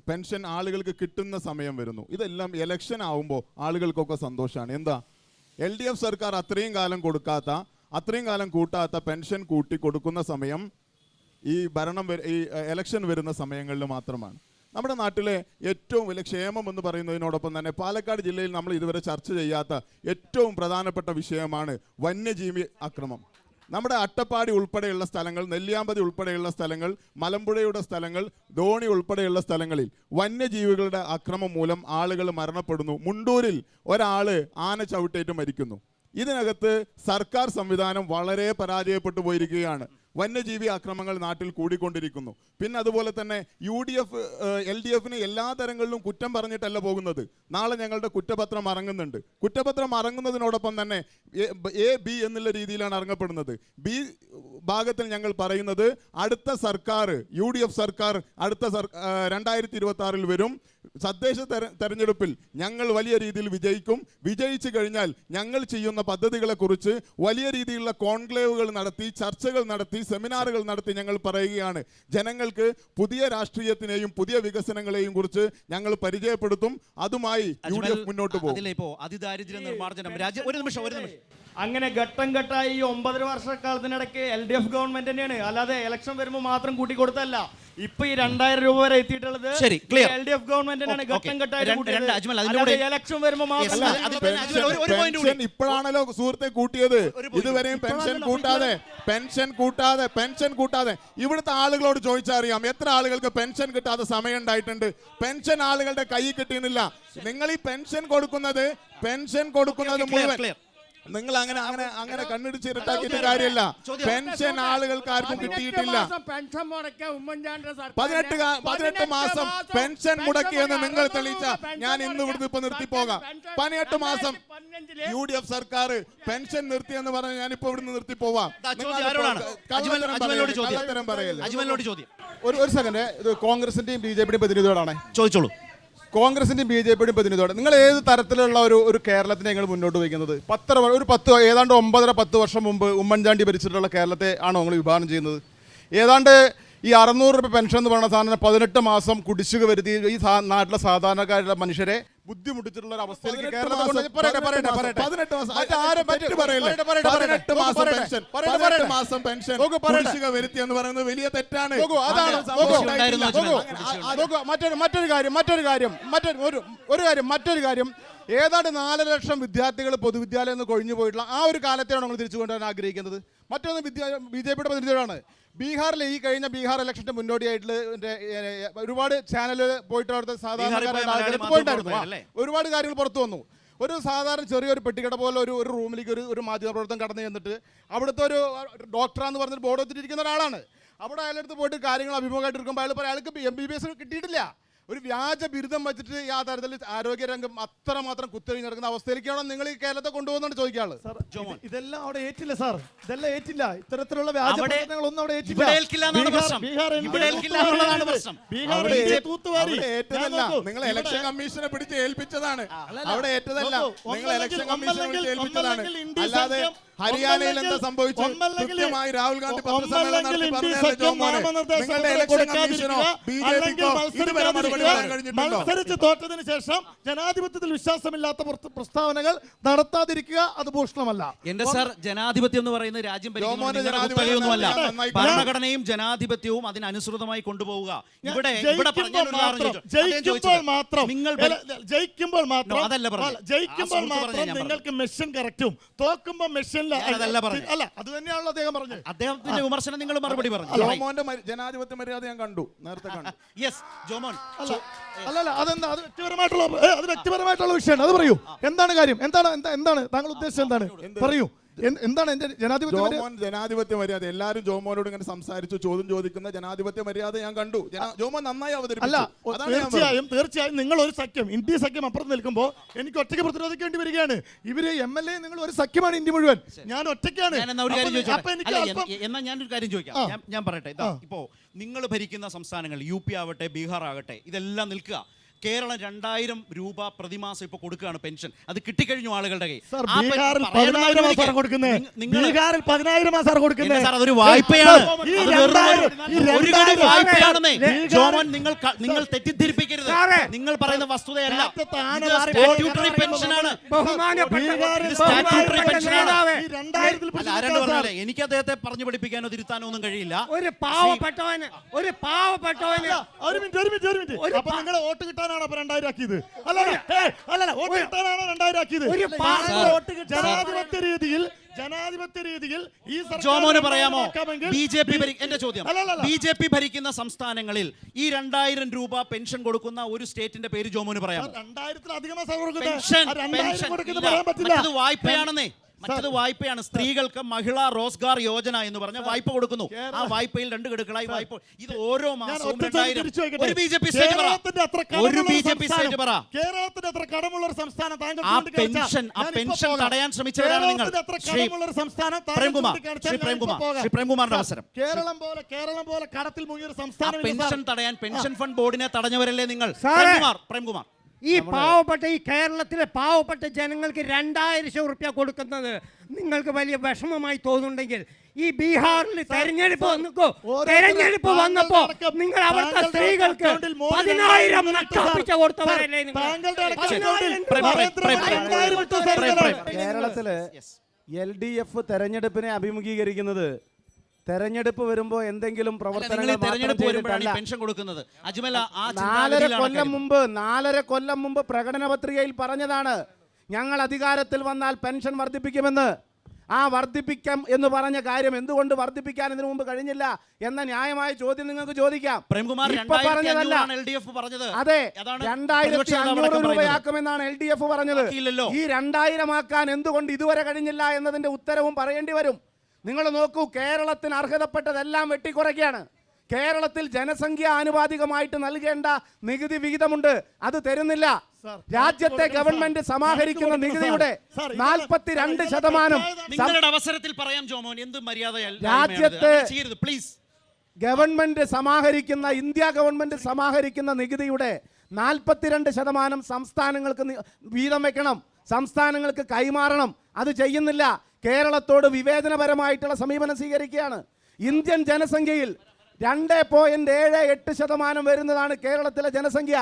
പെൻഷൻ ആളുകൾക്ക് കിട്ടുന്ന സമയം വരുന്നു. ഇതെല്ലാം ഇലക്ഷൻ ആവുമ്പോൾ ആളുകൾക്കൊക്കെ സന്തോഷമാണ്. എന്താ, LDF സർക്കാർ അത്രയും കാലം കൂട്ടാത്ത പെൻഷൻ കൂട്ടി കൊടുക്കുന്ന സമയം ഈ ഇലക്ഷൻ വരുന്ന സമയങ്ങളിൽ മാത്രമാണ്. നമ്മുടെ നാട്ടിലെ ഏറ്റവും വലിയ ക്ഷേമം എന്ന് പറയുന്നതിനോടൊപ്പം തന്നെ പാലക്കാട് ജില്ലയിൽ നമ്മൾ ഇതുവരെ ചർച്ച ചെയ്യാത്ത ഏറ്റവും പ്രധാനപ്പെട്ട വിഷയമാണ് വന്യജീവി ആക്രമണം. നമ്മുടെ അട്ടപ്പാടി ഉൾപ്പെടെയുള്ള സ്ഥലങ്ങൾ, നെല്ലിയാമ്പതി ഉൾപ്പെടെയുള്ള സ്ഥലങ്ങൾ, മലമ്പുഴയുടെ സ്ഥലങ്ങൾ, ധോണി ഉൾപ്പെടെയുള്ള സ്ഥലങ്ങളിൽ വന്യജീവികളുടെ ആക്രമം മൂലം ആളുകൾ മരണപ്പെടുന്നു. മുണ്ടൂരിൽ ഒരാൾ ആന ചവിട്ടേറ്റ് മരിക്കുന്നു. ഇതിനകത്ത് സർക്കാർ സംവിധാനം വളരെ പരാജയപ്പെട്ടു പോയിരിക്കുകയാണ്. വന്യജീവി ആക്രമണങ്ങൾ നാട്ടിൽ കൂടിക്കൊണ്ടിരിക്കുന്നു. പിന്നെ അതുപോലെ തന്നെ UDF LDFന് എല്ലാ തരങ്ങളിലും കുറ്റം പറഞ്ഞിട്ടല്ല പോകുന്നത്. നാളെ ഞങ്ങളുടെ കുറ്റപത്രം ഇറങ്ങുന്നുണ്ട്. കുറ്റപത്രം ഇറങ്ങുന്നതിനോടൊപ്പം തന്നെ A-B എന്നുള്ള രീതിയിലാണ് ഇറങ്ങപ്പെടുന്നത്. B ഭാഗത്തിൽ ഞങ്ങൾ പറയുന്നത് അടുത്ത സർക്കാർ UDF സർക്കാർ അടുത്ത 2026 വരും. തദ്ദേശ തെരഞ്ഞെടുപ്പിൽ ഞങ്ങൾ വലിയ രീതിയിൽ വിജയിക്കും. വിജയിച്ചു കഴിഞ്ഞാൽ ഞങ്ങൾ ചെയ്യുന്ന പദ്ധതികളെക്കുറിച്ച് വലിയ രീതിയിലുള്ള കോൺക്ലേവുകൾ നടത്തി, ചർച്ചകൾ നടത്തി, സെമിനാറുകൾ നടത്തി ഞങ്ങൾ പറയുകയാണ്. ജനങ്ങൾക്ക് പുതിയ രാഷ്ട്രീയത്തിനെയും പുതിയ വികസനങ്ങളെയും കുറിച്ച് ഞങ്ങൾ പരിചയപ്പെടുത്തും. അതുമായി UDF മുന്നോട്ട് പോകും. അതിലിപ്പോ അതിദാരിദ്ര്യ നിർമ്മാർജ്ജനം ഒരു നിമിഷം അങ്ങനെ ഘട്ടം ഘട്ടമായി ഈ 9 വർഷക്കാലത്തിനിടയ്ക്ക് LDF ഗവൺമെന്റ് തന്നെയാണ്, അല്ലാതെ ഇലക്ഷൻ വരുമ്പോൾ മാത്രം കൂട്ടിക്കൊടുത്തല്ല. ഇപ്പൊ ഈ 2000 രൂപ വരെ എത്തിയിട്ടുള്ളത് LDF ഗവൺമെന്റ് തന്നെയാണ്. ഘട്ടം ഘട്ടമായി ഇലക്ഷൻ വരുമ്പോൾ മാത്രം. ഇപ്പോഴാണല്ലോ സുഹൃത്തെ കൂട്ടിയത്. ഇതുവരെയും പെൻഷൻ കൂട്ടാതെ ഇവിടുത്തെ ആളുകളോട് ചോദിച്ചറിയാം എത്ര ആളുകൾക്ക് പെൻഷൻ കിട്ടാതെ സമയം ഉണ്ടായിട്ടുണ്ട്. പെൻഷൻ ആളുകളുടെ കൈ കിട്ടിയില്ല. നിങ്ങൾ ഈ പെൻഷൻ കൊടുക്കുന്നത് മുഴുവൻ നിങ്ങൾ അങ്ങനെ കണ്ണിടിച്ച് ഇരട്ടാക്കിയിട്ട് കാര്യമില്ല. പെൻഷൻ ആളുകൾക്ക് ആർക്കും കിട്ടിയിട്ടില്ല. 18 മാസം പെൻഷൻ മുടക്കിയെന്ന് നിങ്ങൾ തെളിയിച്ച ഞാൻ ഇന്ന് ഇവിടുന്ന് ഇപ്പൊ നിർത്തിപ്പോകാം. 18 മാസം UDF സർക്കാർ പെൻഷൻ നിർത്തിയെന്ന് പറഞ്ഞാൽ ഞാനിപ്പോ ഇവിടുന്ന് നിർത്തിപ്പോവാം. ഒരു സെക്കൻഡ്, ഇത് കോൺഗ്രസിന്റെയും BJPയുടെയും പ്രതിനിധികളാണ്. ചോദിച്ചോളൂ. കോൺഗ്രസിന്റെയും BJPയുടെയും പ്രതിനിധിയോടെ നിങ്ങൾ ഏത് തരത്തിലുള്ള ഒരു കേരളത്തിനെ നിങ്ങൾ മുന്നോട്ട് വയ്ക്കുന്നത്? ഏതാണ്ട് 9-10 വർഷം മുമ്പ് ഉമ്മൻചാണ്ടി ഭരിച്ചിട്ടുള്ള കേരളത്തെ ആണോ നിങ്ങൾ വിഭാവനം ചെയ്യുന്നത്? ഏതാണ്ട് ഈ 600 രൂപ പെൻഷൻ എന്ന് പറയുന്ന സാധനം 18 മാസം കുടിശ്ശിക വരുത്തി ഈ നാട്ടിലെ സാധാരണക്കാരുടെ മനുഷ്യരെ ബുദ്ധിമുട്ടിച്ചിട്ടുള്ള ഒരു അവസ്ഥയിലേക്ക് വലിയ തെറ്റാണ്. മറ്റൊരു കാര്യം ഏതാണ്ട് 4 ലക്ഷം വിദ്യാർത്ഥികൾ പൊതുവിദ്യാലയം നിന്ന് കൊഴിഞ്ഞു പോയിട്ടുള്ള ആ ഒരു കാലത്തെയാണ് നമ്മൾ തിരിച്ചു കൊണ്ടുവരാൻ ആഗ്രഹിക്കുന്നത്. മറ്റൊന്ന് BJPയുടെ പ്രതിനിധികളാണ്. ബീഹാറിൽ ഈ കഴിഞ്ഞ ബീഹാർ ഇലക്ഷന്റെ മുന്നോടിയായിട്ടുള്ള ഒരുപാട് ചാനലുകൾ പോയിട്ട് അവിടുത്തെ സാധാരണക്കാരുടെ പോയിട്ടായിരുന്നു. ഒരുപാട് കാര്യങ്ങൾ പുറത്തു വന്നു. ഒരു സാധാരണ ചെറിയൊരു പെട്ടിക്കട പോലെ ഒരു റൂമിലേക്ക് ഒരു മാധ്യമപ്രവർത്തനം കടന്നു ചെന്നിട്ട് അവിടുത്തെ ഒരു ഡോക്ടറാന്ന് പറഞ്ഞിട്ട് ബോർഡ് വെച്ചിട്ടിരിക്കുന്ന ഒരാളാണ്. അവിടെ അയാളടുത്ത് പോയിട്ട് കാര്യങ്ങൾ അഭിമുഖമായിട്ട് എടുക്കുമ്പോൾ അയാൾക്ക് MBBS കിട്ടിയിട്ടില്ല. ഒരു വ്യാജ ബിരുദം വെച്ചിട്ട് ആ തരത്തിൽ ആരോഗ്യരംഗം അത്രമാത്രം കുത്തഴിഞ്ഞ് നടക്കുന്ന അവസ്ഥയിലേക്കാണോ നിങ്ങൾ ഈ കേരളത്തെ കൊണ്ടുപോകുന്നത് ചോദിക്കാറ്? ഇതെല്ലാം അവിടെ ഏറ്റില്ല സാർ, ഇതെല്ലാം ഏറ്റില്ല. ഇത്തരത്തിലുള്ള വ്യാജ പ്രവർത്തനങ്ങളൊന്നും അവിടെ ഏറ്റില്ല. നിങ്ങൾ ഇലക്ഷൻ കമ്മീഷനെ പിടിച്ച് ഏൽപ്പിച്ചതാണ്. അവിടെ ഏറ്റതല്ല, നിങ്ങൾ ഇലക്ഷൻ കമ്മീഷനെ പിടിച്ച് ഏൽപ്പിച്ചതാണ്. അല്ലാതെ ഹരിയാനയിൽ എന്താ സംഭവിച്ചു? കൃത്യമായി രാഹുൽ ഗാന്ധി പത്രസമ്മേളനം നടത്തി നിങ്ങളുടെ ഇലക്ഷൻ കമ്മീഷനോ BJPക്കോ ഇതുവരെ മറുപടി പറയാൻ കഴിഞ്ഞിട്ടുണ്ടോ? മത്സരിച്ച് തോറ്റതിന് ശേഷം ജനാധിപത്യത്തിൽ വിശ്വാസമില്ലാത്ത പ്രസ്താവനകൾ നടത്താതിരിക്കുക അത് ഭൂഷണമല്ല. എന്റെ സാർ, ജനാധിപത്യം എന്ന് പറയുന്നത് രാജ്യം ഭരിക്കുന്നതല്ല. ഭരണഘടനയും ജനാധിപത്യവും അതിനനുസൃതമായി കൊണ്ടുപോവുക. ജയിക്കുമ്പോൾ മാത്രം നിങ്ങൾക്ക് മെഷീൻ കറക്റ്റും, തോക്കുമ്പോൾ മെഷീൻ അല്ല. അത് തന്നെയാണല്ലോ അദ്ദേഹം പറഞ്ഞത്. അദ്ദേഹത്തിന്റെ വിമർശനം നിങ്ങൾ മറുപടി പറഞ്ഞു. ജോമോന്റെ ജനാധിപത്യ മര്യാദ ഞാൻ കണ്ടു, നേരത്തെ കണ്ടു. യെസ് ജോമോൻ. അല്ലല്ല, അതെന്താ? അത് വ്യക്തിപരമായിട്ടുള്ള വിഷയമാണ്. അത് പറയൂ, എന്താണ് കാര്യം? എന്താണ് താങ്കൾ ഉദ്ദേശിച്ചത്? എന്താണ് പറയൂ, എന്താണ് എന്റെ ജനാധിപത്യ മര്യാദ? എല്ലാരും ജോമോനോട് ഇങ്ങനെ സംസാരിച്ചു, ചോദ്യം ചോദിക്കുന്ന ജനാധിപത്യ മര്യാദ ഞാൻ കണ്ടു. ജോമോൻ നന്നായി അവതരിപ്പിച്ചു. തീർച്ചയായും നിങ്ങൾ ഒരു സഖ്യം, ഇന്ത്യ സഖ്യം അപ്പുറത്ത് നിൽക്കുമ്പോൾ എനിക്ക് ഒറ്റയ്ക്ക് പ്രതിരോധിക്കേണ്ടി വരികയാണ്. ഇവര് MLA നിങ്ങൾ ഒരു സഖ്യമാണ്, ഇന്ത്യ മുഴുവൻ. ഞാൻ ഒറ്റയ്ക്കാണ്. എന്നാ ഞാനൊരു കാര്യം ചോദിക്കാം. ഞാൻ പറയട്ടെ. ഇപ്പോ നിങ്ങൾ ഭരിക്കുന്ന സംസ്ഥാനങ്ങൾ UP ആവട്ടെ, ബീഹാർ ആകട്ടെ, ഇതെല്ലാം നിൽക്കുക. കേരളം 2000 രൂപ പ്രതിമാസം ഇപ്പൊ കൊടുക്കുകയാണ് പെൻഷൻ. അത് കിട്ടിക്കഴിഞ്ഞു ആളുകളുടെ കയ്യിൽ. അതൊരു വായ്പയാണ്. ജോമോൻ, നിങ്ങൾ തെറ്റിദ്ധരിപ്പിക്കരുത്. നിങ്ങൾ പറയുന്ന വസ്തുതയല്ല. പെൻഷനാണ്. എനിക്ക് അദ്ദേഹത്തെ പറഞ്ഞു പഠിപ്പിക്കാനോ തിരുത്താനോ ഒന്നും കഴിയില്ല. ഒരു പാവപ്പെട്ടവന് വോട്ട് കിട്ടാനാണോ 2000 ആക്കിയത്? വോട്ട് കിട്ടാനാണോ 2000 ആക്കിയത്? ജനാധിപത്യ രീതിയിൽ ഈ ജോമോന് പറയാമോ? എന്റെ ചോദ്യം, BJP ഭരിക്കുന്ന സംസ്ഥാനങ്ങളിൽ ഈ 2000 രൂപ പെൻഷൻ കൊടുക്കുന്ന ഒരു സ്റ്റേറ്റിന്റെ പേര് ജോമോന് പറയാമോ? 2000-ത്തിലധികം വായ്പയാണെന്നേ. മറ്റത് വായ്പയാണ്. സ്ത്രീകൾക്ക് മഹിളാ റോസ്ഗാർ യോജന എന്ന് പറഞ്ഞ വായ്പ കൊടുക്കുന്നു. ആ വായ്പയിൽ 2 ഗഡുക്കളായി വായ്പ. ഇത് ഓരോ മാസവും 2000. ഒരു ബിജെപി സ്റ്റേറ്റ് പറ, ഒരു ബിജെപി സ്റ്റേറ്റ് പറ. കേരളത്തിന്റെ അത്ര കടമുള്ള ഒരു സംസ്ഥാനം താങ്കൾ ആ പെൻഷൻ തടയാൻ ശ്രമിച്ചവരാണ് നിങ്ങൾ. ശ്രീ പ്രേംകുമാറിന്റെ അവസരം. കേരളം പോലെ കടത്തിൽ മുങ്ങിയ ഒരു സംസ്ഥാനം പെൻഷൻ തടയാൻ പെൻഷൻ ഫണ്ട് ബോർഡിനെ തടഞ്ഞവരല്ലേ നിങ്ങൾ? പ്രേംകുമാർ, ഈ പാവപ്പെട്ട ഈ കേരളത്തിലെ പാവപ്പെട്ട ജനങ്ങൾക്ക് 2000 ഉറുപ്യ കൊടുക്കുന്നത് നിങ്ങൾക്ക് വലിയ വിഷമമായി തോന്നുന്നുണ്ടെങ്കിൽ ഈ ബീഹാറിൽ തെരഞ്ഞെടുപ്പ് വന്നപ്പോ നിങ്ങൾ അവിടുത്തെ സ്ത്രീകൾക്ക് 10,000 നക്കാപ്പിച്ച കൊടുത്തവരല്ലേ കേരളത്തില് LDF തെരഞ്ഞെടുപ്പിനെ അഭിമുഖീകരിക്കുന്നത് തെരഞ്ഞെടുപ്പ് വരുമ്പോ എന്തെങ്കിലും പ്രവർത്തനങ്ങൾ പെൻഷൻ കൊടുക്കുന്നത്. അജ്മൽ, 4 കൊല്ലം മുമ്പ് പ്രകടന പത്രികയിൽ പറഞ്ഞതാണ് ഞങ്ങൾ അധികാരത്തിൽ വന്നാൽ പെൻഷൻ വർദ്ധിപ്പിക്കുമെന്ന്. ആ വർദ്ധിപ്പിക്കാം എന്ന് പറഞ്ഞ കാര്യം എന്തുകൊണ്ട് വർദ്ധിപ്പിക്കാൻ ഇതിനു മുമ്പ് കഴിഞ്ഞില്ല എന്ന ന്യായമായ ചോദ്യം നിങ്ങൾക്ക് ചോദിക്കാം. ഇപ്പൊ പറഞ്ഞതല്ല. അതെ, 2500 രൂപയാക്കുമെന്നാണ് LDF പറഞ്ഞത്. ഈ 2000 ആക്കാൻ എന്തുകൊണ്ട് ഇതുവരെ കഴിഞ്ഞില്ല എന്നതിന്റെ ഉത്തരവും പറയേണ്ടി വരും. നിങ്ങൾ നോക്കൂ, കേരളത്തിന് അർഹതപ്പെട്ടതെല്ലാം വെട്ടിക്കുറയ്ക്കുകയാണ്. കേരളത്തിൽ ജനസംഖ്യ ആനുപാതികമായിട്ട് നൽകേണ്ട നികുതി വിഹിതമുണ്ട്, അത് തരുന്നില്ല. രാജ്യത്തെ ഗവൺമെന്റ് സമാഹരിക്കുന്ന നികുതിയുടെ 42% നിങ്ങളുടെ അവസരത്തിൽ പറയാം ജോമോൻ, എന്ത് മര്യാദ രാജ്യത്തെ ഗവൺമെന്റ് സമാഹരിക്കുന്ന, ഇന്ത്യ ഗവൺമെന്റ് സമാഹരിക്കുന്ന നികുതിയുടെ 42% സംസ്ഥാനങ്ങൾക്ക് വീതം വെക്കണം, സംസ്ഥാനങ്ങൾക്ക് കൈമാറണം. അത് ചെയ്യുന്നില്ല. കേരളത്തോട് വിവേചനപരമായിട്ടുള്ള സമീപനം സ്വീകരിക്കുകയാണ്. ഇന്ത്യൻ ജനസംഖ്യയിൽ 2.78% വരുന്നതാണ് കേരളത്തിലെ ജനസംഖ്യ.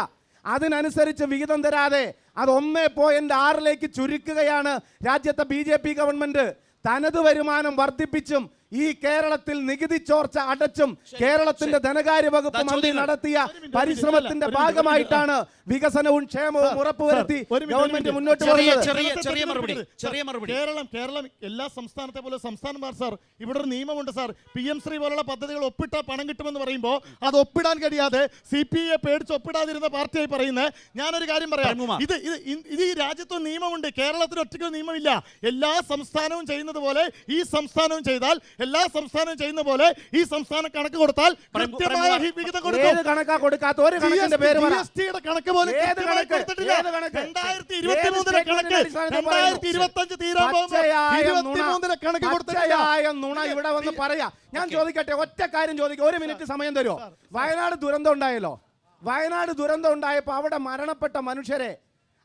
അതിനനുസരിച്ച് വിഹിതം തരാതെ അത് 1.6 ചുരുക്കുകയാണ് രാജ്യത്തെ BJP ഗവൺമെന്റ്. തനത് വരുമാനം വർദ്ധിപ്പിച്ചും ഈ കേരളത്തിൽ നികുതി ചോർച്ച അടച്ചും കേരളത്തിന്റെ ധനകാര്യ വകുപ്പ് മന്ത്രി നടത്തിയ പരിശ്രമത്തിന്റെ ഭാഗമായിട്ടാണ് വികസനവും ക്ഷേമവും ഉറപ്പുവരുത്തി ഗവൺമെന്റ് മുന്നോട്ട് പോകുന്നത്. കേരളം എല്ലാ സംസ്ഥാനത്തെ പോലെ സംസ്ഥാനമാർ സാർ, ഇവിടെ ഒരു നിയമമുണ്ട് സാർ. PM ശ്രീ പോലുള്ള പദ്ധതികൾ ഒപ്പിട്ട പണം കിട്ടുമെന്ന് പറയുമ്പോൾ അത് ഒപ്പിടാൻ കഴിയാതെ CPA പേടിച്ച് ഒപ്പിടാതിരുന്ന പാർട്ടിയായി പറയുന്നത്. ഞാനൊരു കാര്യം പറയാം, ഇത് ഈ രാജ്യത്ത് നിയമമുണ്ട്, കേരളത്തിന് ഒറ്റയ്ക്ക് നിയമമില്ല. എല്ലാ സംസ്ഥാനവും ചെയ്യുന്നത് പോലെ ഈ സംസ്ഥാനവും ചെയ്താൽ, എല്ലാ സംസ്ഥാനവും ചെയ്യുന്ന പോലെ ഈ സംസ്ഥാനം കണക്ക് കൊടുത്താൽ കൃത്യമായ വിഹിതം കൊടുക്കും. കണക്കാ കൊടുക്കാത്ത ഒരു കണക്കിന്റെ പേര് പറ. GSTയുടെ കണക്ക് പോലും 2023 കണക്ക് 2025 തീരാൻ പോകുമ്പോൾ 23 കണക്ക് കൊടുത്തിട്ടില്ല. നുണ ഇവിടെ വന്ന് പറയാ. ഞാൻ ചോദിക്കട്ടെ, ഒറ്റ കാര്യം ചോദിക്കാം, 1 മിനിറ്റ് സമയം തരുമോ? വയനാട് ദുരന്തം ഉണ്ടായല്ലോ. വയനാട് ദുരന്തം ഉണ്ടായപ്പോൾ അവിടെ മരണപ്പെട്ട മനുഷ്യരെ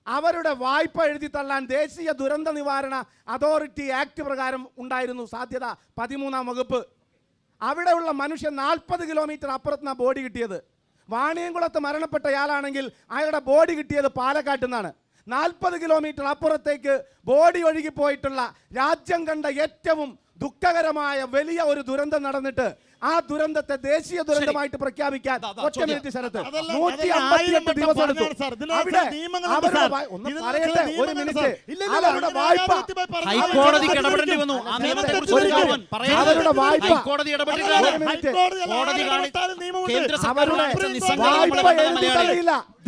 അവരുടെ വായ്പ എഴുതി തള്ളാൻ ദേശീയ ദുരന്ത നിവാരണ അതോറിറ്റി ആക്ട് പ്രകാരം ഉണ്ടായിരുന്നു സാധ്യത, 13-ാം വകുപ്പ്. അവിടെയുള്ള മനുഷ്യൻ 40 കിലോമീറ്റർ അപ്പുറത്തുനിന്നാണ് ബോഡി കിട്ടിയത്. വാണിയംകുളത്ത് മരണപ്പെട്ടയാളാണെങ്കിൽ അയാളുടെ ബോഡി കിട്ടിയത് പാലക്കാട്ട് നിന്നാണ്. 40 കിലോമീറ്റർ അപ്പുറത്തേക്ക് ബോഡി ഒഴുകിപ്പോയിട്ടുള്ള രാജ്യം കണ്ട ഏറ്റവും ദുഃഖകരമായ വലിയ ഒരു ദുരന്തം നടന്നിട്ട് ആ ദുരന്തത്തെ ദേശീയ ദുരന്തമായിട്ട് പ്രഖ്യാപിക്കാൻ 1 മിനിറ്റ് ശരത്ത് 158 ദിവസം എടുത്തു. ഹൈക്കോടതിക്ക് ഇടപെടേണ്ടി വന്നു. അവരുടെ വായ്പ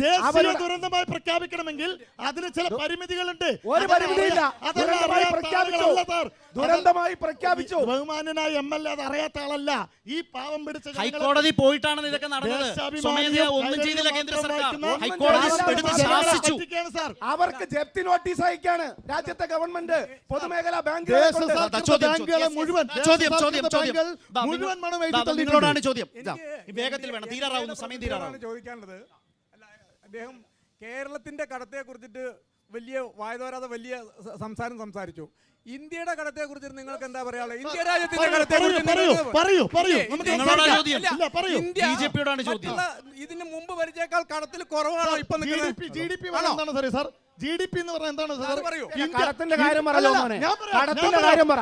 ദേശീയ ദുരന്തമായി പ്രഖ്യാപിക്കണമെങ്കിൽ അതിന് ചില പരിമിതികളുണ്ട്. ഒരു പരിമിതിയില്ല, ദുരന്തമായി പ്രഖ്യാപിച്ചു. ബഹുമാന്യനായ MLA അത് അറിയാത്ത ആളല്ല. ഈ പാവം പിടിച്ച ഹൈക്കോടതി പോയിട്ടാണ് ഇതൊക്കെ നടന്നത്. സ്വമേധയാ ഒന്നും ചെയ്തില്ല കേന്ദ്ര സർക്കാർ. ഹൈക്കോടതി ശാസിച്ചു. അവർക്ക് ജപ്തി നോട്ടീസ് അയക്കാണ് രാജ്യത്തെ ഗവൺമെന്റ്. പൊതുമേഖലാ ബാങ്കുകളെ നിങ്ങളോടാണ് ചോദ്യം. വേഗത്തിൽ വേണം, തീരാറാവുന്നു, സമയം തീരാറാവുന്നു. ചോദിക്കാനുള്ളത്, അദ്ദേഹം കേരളത്തിന്റെ കടത്തെ കുറിച്ചിട്ട് വലിയ വായതോരാതെ വലിയ സംസാരിച്ചു. ഇന്ത്യയുടെ കടത്തെ കുറിച്ച് നിങ്ങൾക്ക് എന്താ പറയാനുള്ളത്? ഇന്ത്യ രാജ്യത്തിന്റെ കടത്തെ ഇതിന് മുമ്പ് ഭരിച്ചേക്കാൾ കടത്തിൽ കുറവാണോ ഇപ്പൊ? GDP എന്താണ് സാർ? GDP എന്ന് പറഞ്ഞാൽ എന്താണ് സാർ? കടത്തിന്റെ കാര്യം പറയല്ലോ. കടത്തിന്റെ കാര്യം പറ.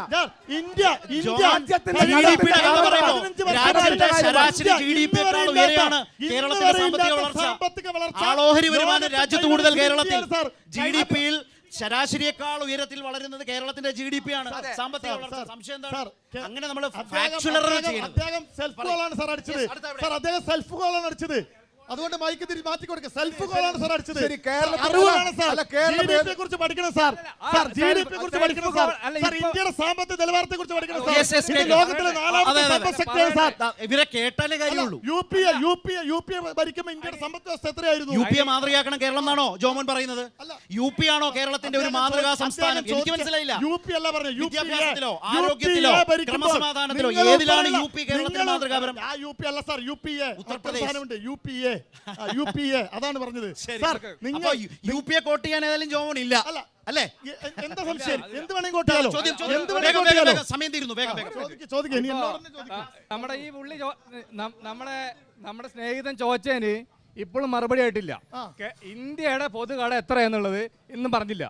സാമ്പത്തിക വളർച്ച, ആളോഹരി വരുമാനം രാജ്യത്ത് കൂടുതൽ കേരളത്തിൽ. GDP-യിൽ ശരാശരിയേക്കാൾ ഉയരത്തിൽ വളരുന്നത് കേരളത്തിന്റെ GDP ആണ്. സാമ്പത്തിക വളർച്ച സംശയം എന്താണ്? അങ്ങനെ നമ്മൾ അദ്ദേഹം സെൽഫ് ഗോളാണ് സാർ അടിച്ചത്. അതുകൊണ്ട് മൈക്ക് മാറ്റി കൊടുക്കുക. സെൽഫ് കോളാണ് സാർ അടിച്ചത്. ശരി, കേരളത്തിൽ അറിവാണ് സാർ. അല്ല, കേരളത്തിൽ GDP കുറിച്ച് പഠിക്കണം സാർ. സാർ GDP കുറിച്ച് പഠിക്കണം സാർ. സാർ ഇന്ത്യയുടെ സാമ്പത്തിക നിലവാരത്തെ കുറിച്ച് പഠിക്കണം സാർ. ഇത് ലോകത്തിലെ 4ാമത്തെ സമ്പദ് സെക്ടറാണ് സാർ. ഇവരെ കേട്ടാലേ കാര്യമുള്ളൂ. യു.പി.എ ഭരിക്കുമ്പോൾ ഇന്ത്യയുടെ സമ്പദ് വ്യവസ്ഥ എത്രയായിരുന്നു? യു.പി.എ മാതൃകയാക്കണം കേരളം എന്നാണോ ജോമോൻ പറയുന്നത്? യു.പി ആണോ കേരളത്തിന്റെ ഒരു മാതൃകാ സംസ്ഥാനം? എനിക്ക് മനസ്സിലായില്ല. യു.പി. അല്ല പറഞ്ഞു. വിദ്യാഭ്യാസത്തിലോ ആരോഗ്യത്തിലോ ക്രമസമാധാനത്തിലോ ഏതിലാണ് യു.പി കേരളത്തിന് മാതൃകാപരം? യു.പി. അല്ല സാർ, യു.പി.എ. ഉത്തർപ്രദേശ് യു.പി.എ. അതാണ് പറഞ്ഞത് സാർ. നിങ്ങൾ യു.പി.എ കോട്ട് ചെയ്യാൻ ഏതായാലും ജോമോൻ ഇല്ല അല്ലേ? എന്താ സംശയം? എന്ത് വേണമെങ്കിൽ കോട്ടിയാലോ? സമയം തീരുന്നു. ചോദിക്കുക. നമ്മുടെ ഈ പുള്ളി നമ്മുടെ സ്നേഹിതൻ ചോദിച്ചതിന് ഇപ്പോഴും മറുപടി ആയിട്ടില്ല. ഇന്ത്യയുടെ പൊതുകട എത്രയെന്നുള്ളത് ഇന്നും പറഞ്ഞില്ല.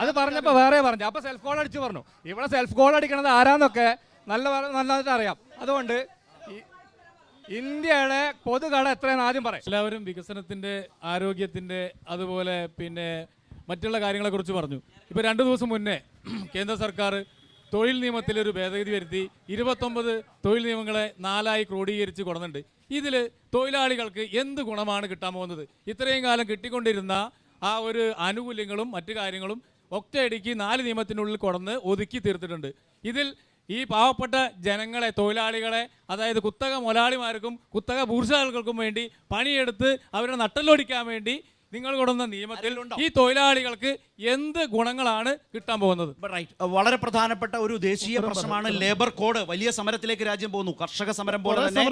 അത് പറഞ്ഞപ്പോൾ വേറെ പറഞ്ഞു. അപ്പൊ സെൽഫ് കോൾ അടിച്ചു പറഞ്ഞു. ഇവിടെ സെൽഫ് കോൾ അടിക്കണത് ആരാന്നൊക്കെ നല്ലതായിട്ട് അറിയാം. അതുകൊണ്ട് ഇന്ത്യയുടെ പൊതുകട എത്രയെന്ന് ആദ്യം പറയാം. എല്ലാവരും വികസനത്തിന്റെ, ആരോഗ്യത്തിന്റെ, അതുപോലെ പിന്നെ മറ്റുള്ള കാര്യങ്ങളെക്കുറിച്ച് പറഞ്ഞു. ഇപ്പോൾ 2 ദിവസം മുന്നേ കേന്ദ്ര സർക്കാർ തൊഴിൽ നിയമത്തിൽ ഒരു ഭേദഗതി വരുത്തി 29 തൊഴിൽ നിയമങ്ങളെ 4ആയി ക്രോഡീകരിച്ച് കൊടുക്കുന്നുണ്ട്. ഇതിൽ തൊഴിലാളികൾക്ക് എന്ത് ഗുണമാണ് കിട്ടാൻ പോകുന്നത്? ഇത്രയും കാലം കിട്ടിക്കൊണ്ടിരുന്ന ആ ഒരു ആനുകൂല്യങ്ങളും മറ്റു കാര്യങ്ങളും ഒറ്റയടിക്ക് 4 നിയമത്തിനുള്ളിൽ കൊടുന്ന് ഒതുക്കി തീർത്തിട്ടുണ്ട്. ഇതിൽ ഈ പാവപ്പെട്ട ജനങ്ങളെ, തൊഴിലാളികളെ, അതായത് കുത്തക മുതലാളിമാർക്കും കുത്തക ബൂർഷാക്കൾക്കും വേണ്ടി പണിയെടുത്ത് അവരുടെ നട്ടലൊടിക്കാൻ വേണ്ടി നിങ്ങൾ കൊടുക്കുന്ന നിയമത്തിൽ ഈ തൊഴിലാളികൾക്ക് എന്ത് ഗുണങ്ങളാണ് കിട്ടാൻ പോകുന്നത്? വളരെ പ്രധാനപ്പെട്ട ഒരു ദേശീയ പ്രശ്നമാണ് ലേബർ കോഡ്. വലിയ സമരത്തിലേക്ക് രാജ്യം പോകുന്നു. കർഷക സമരം പോലെ തന്നെ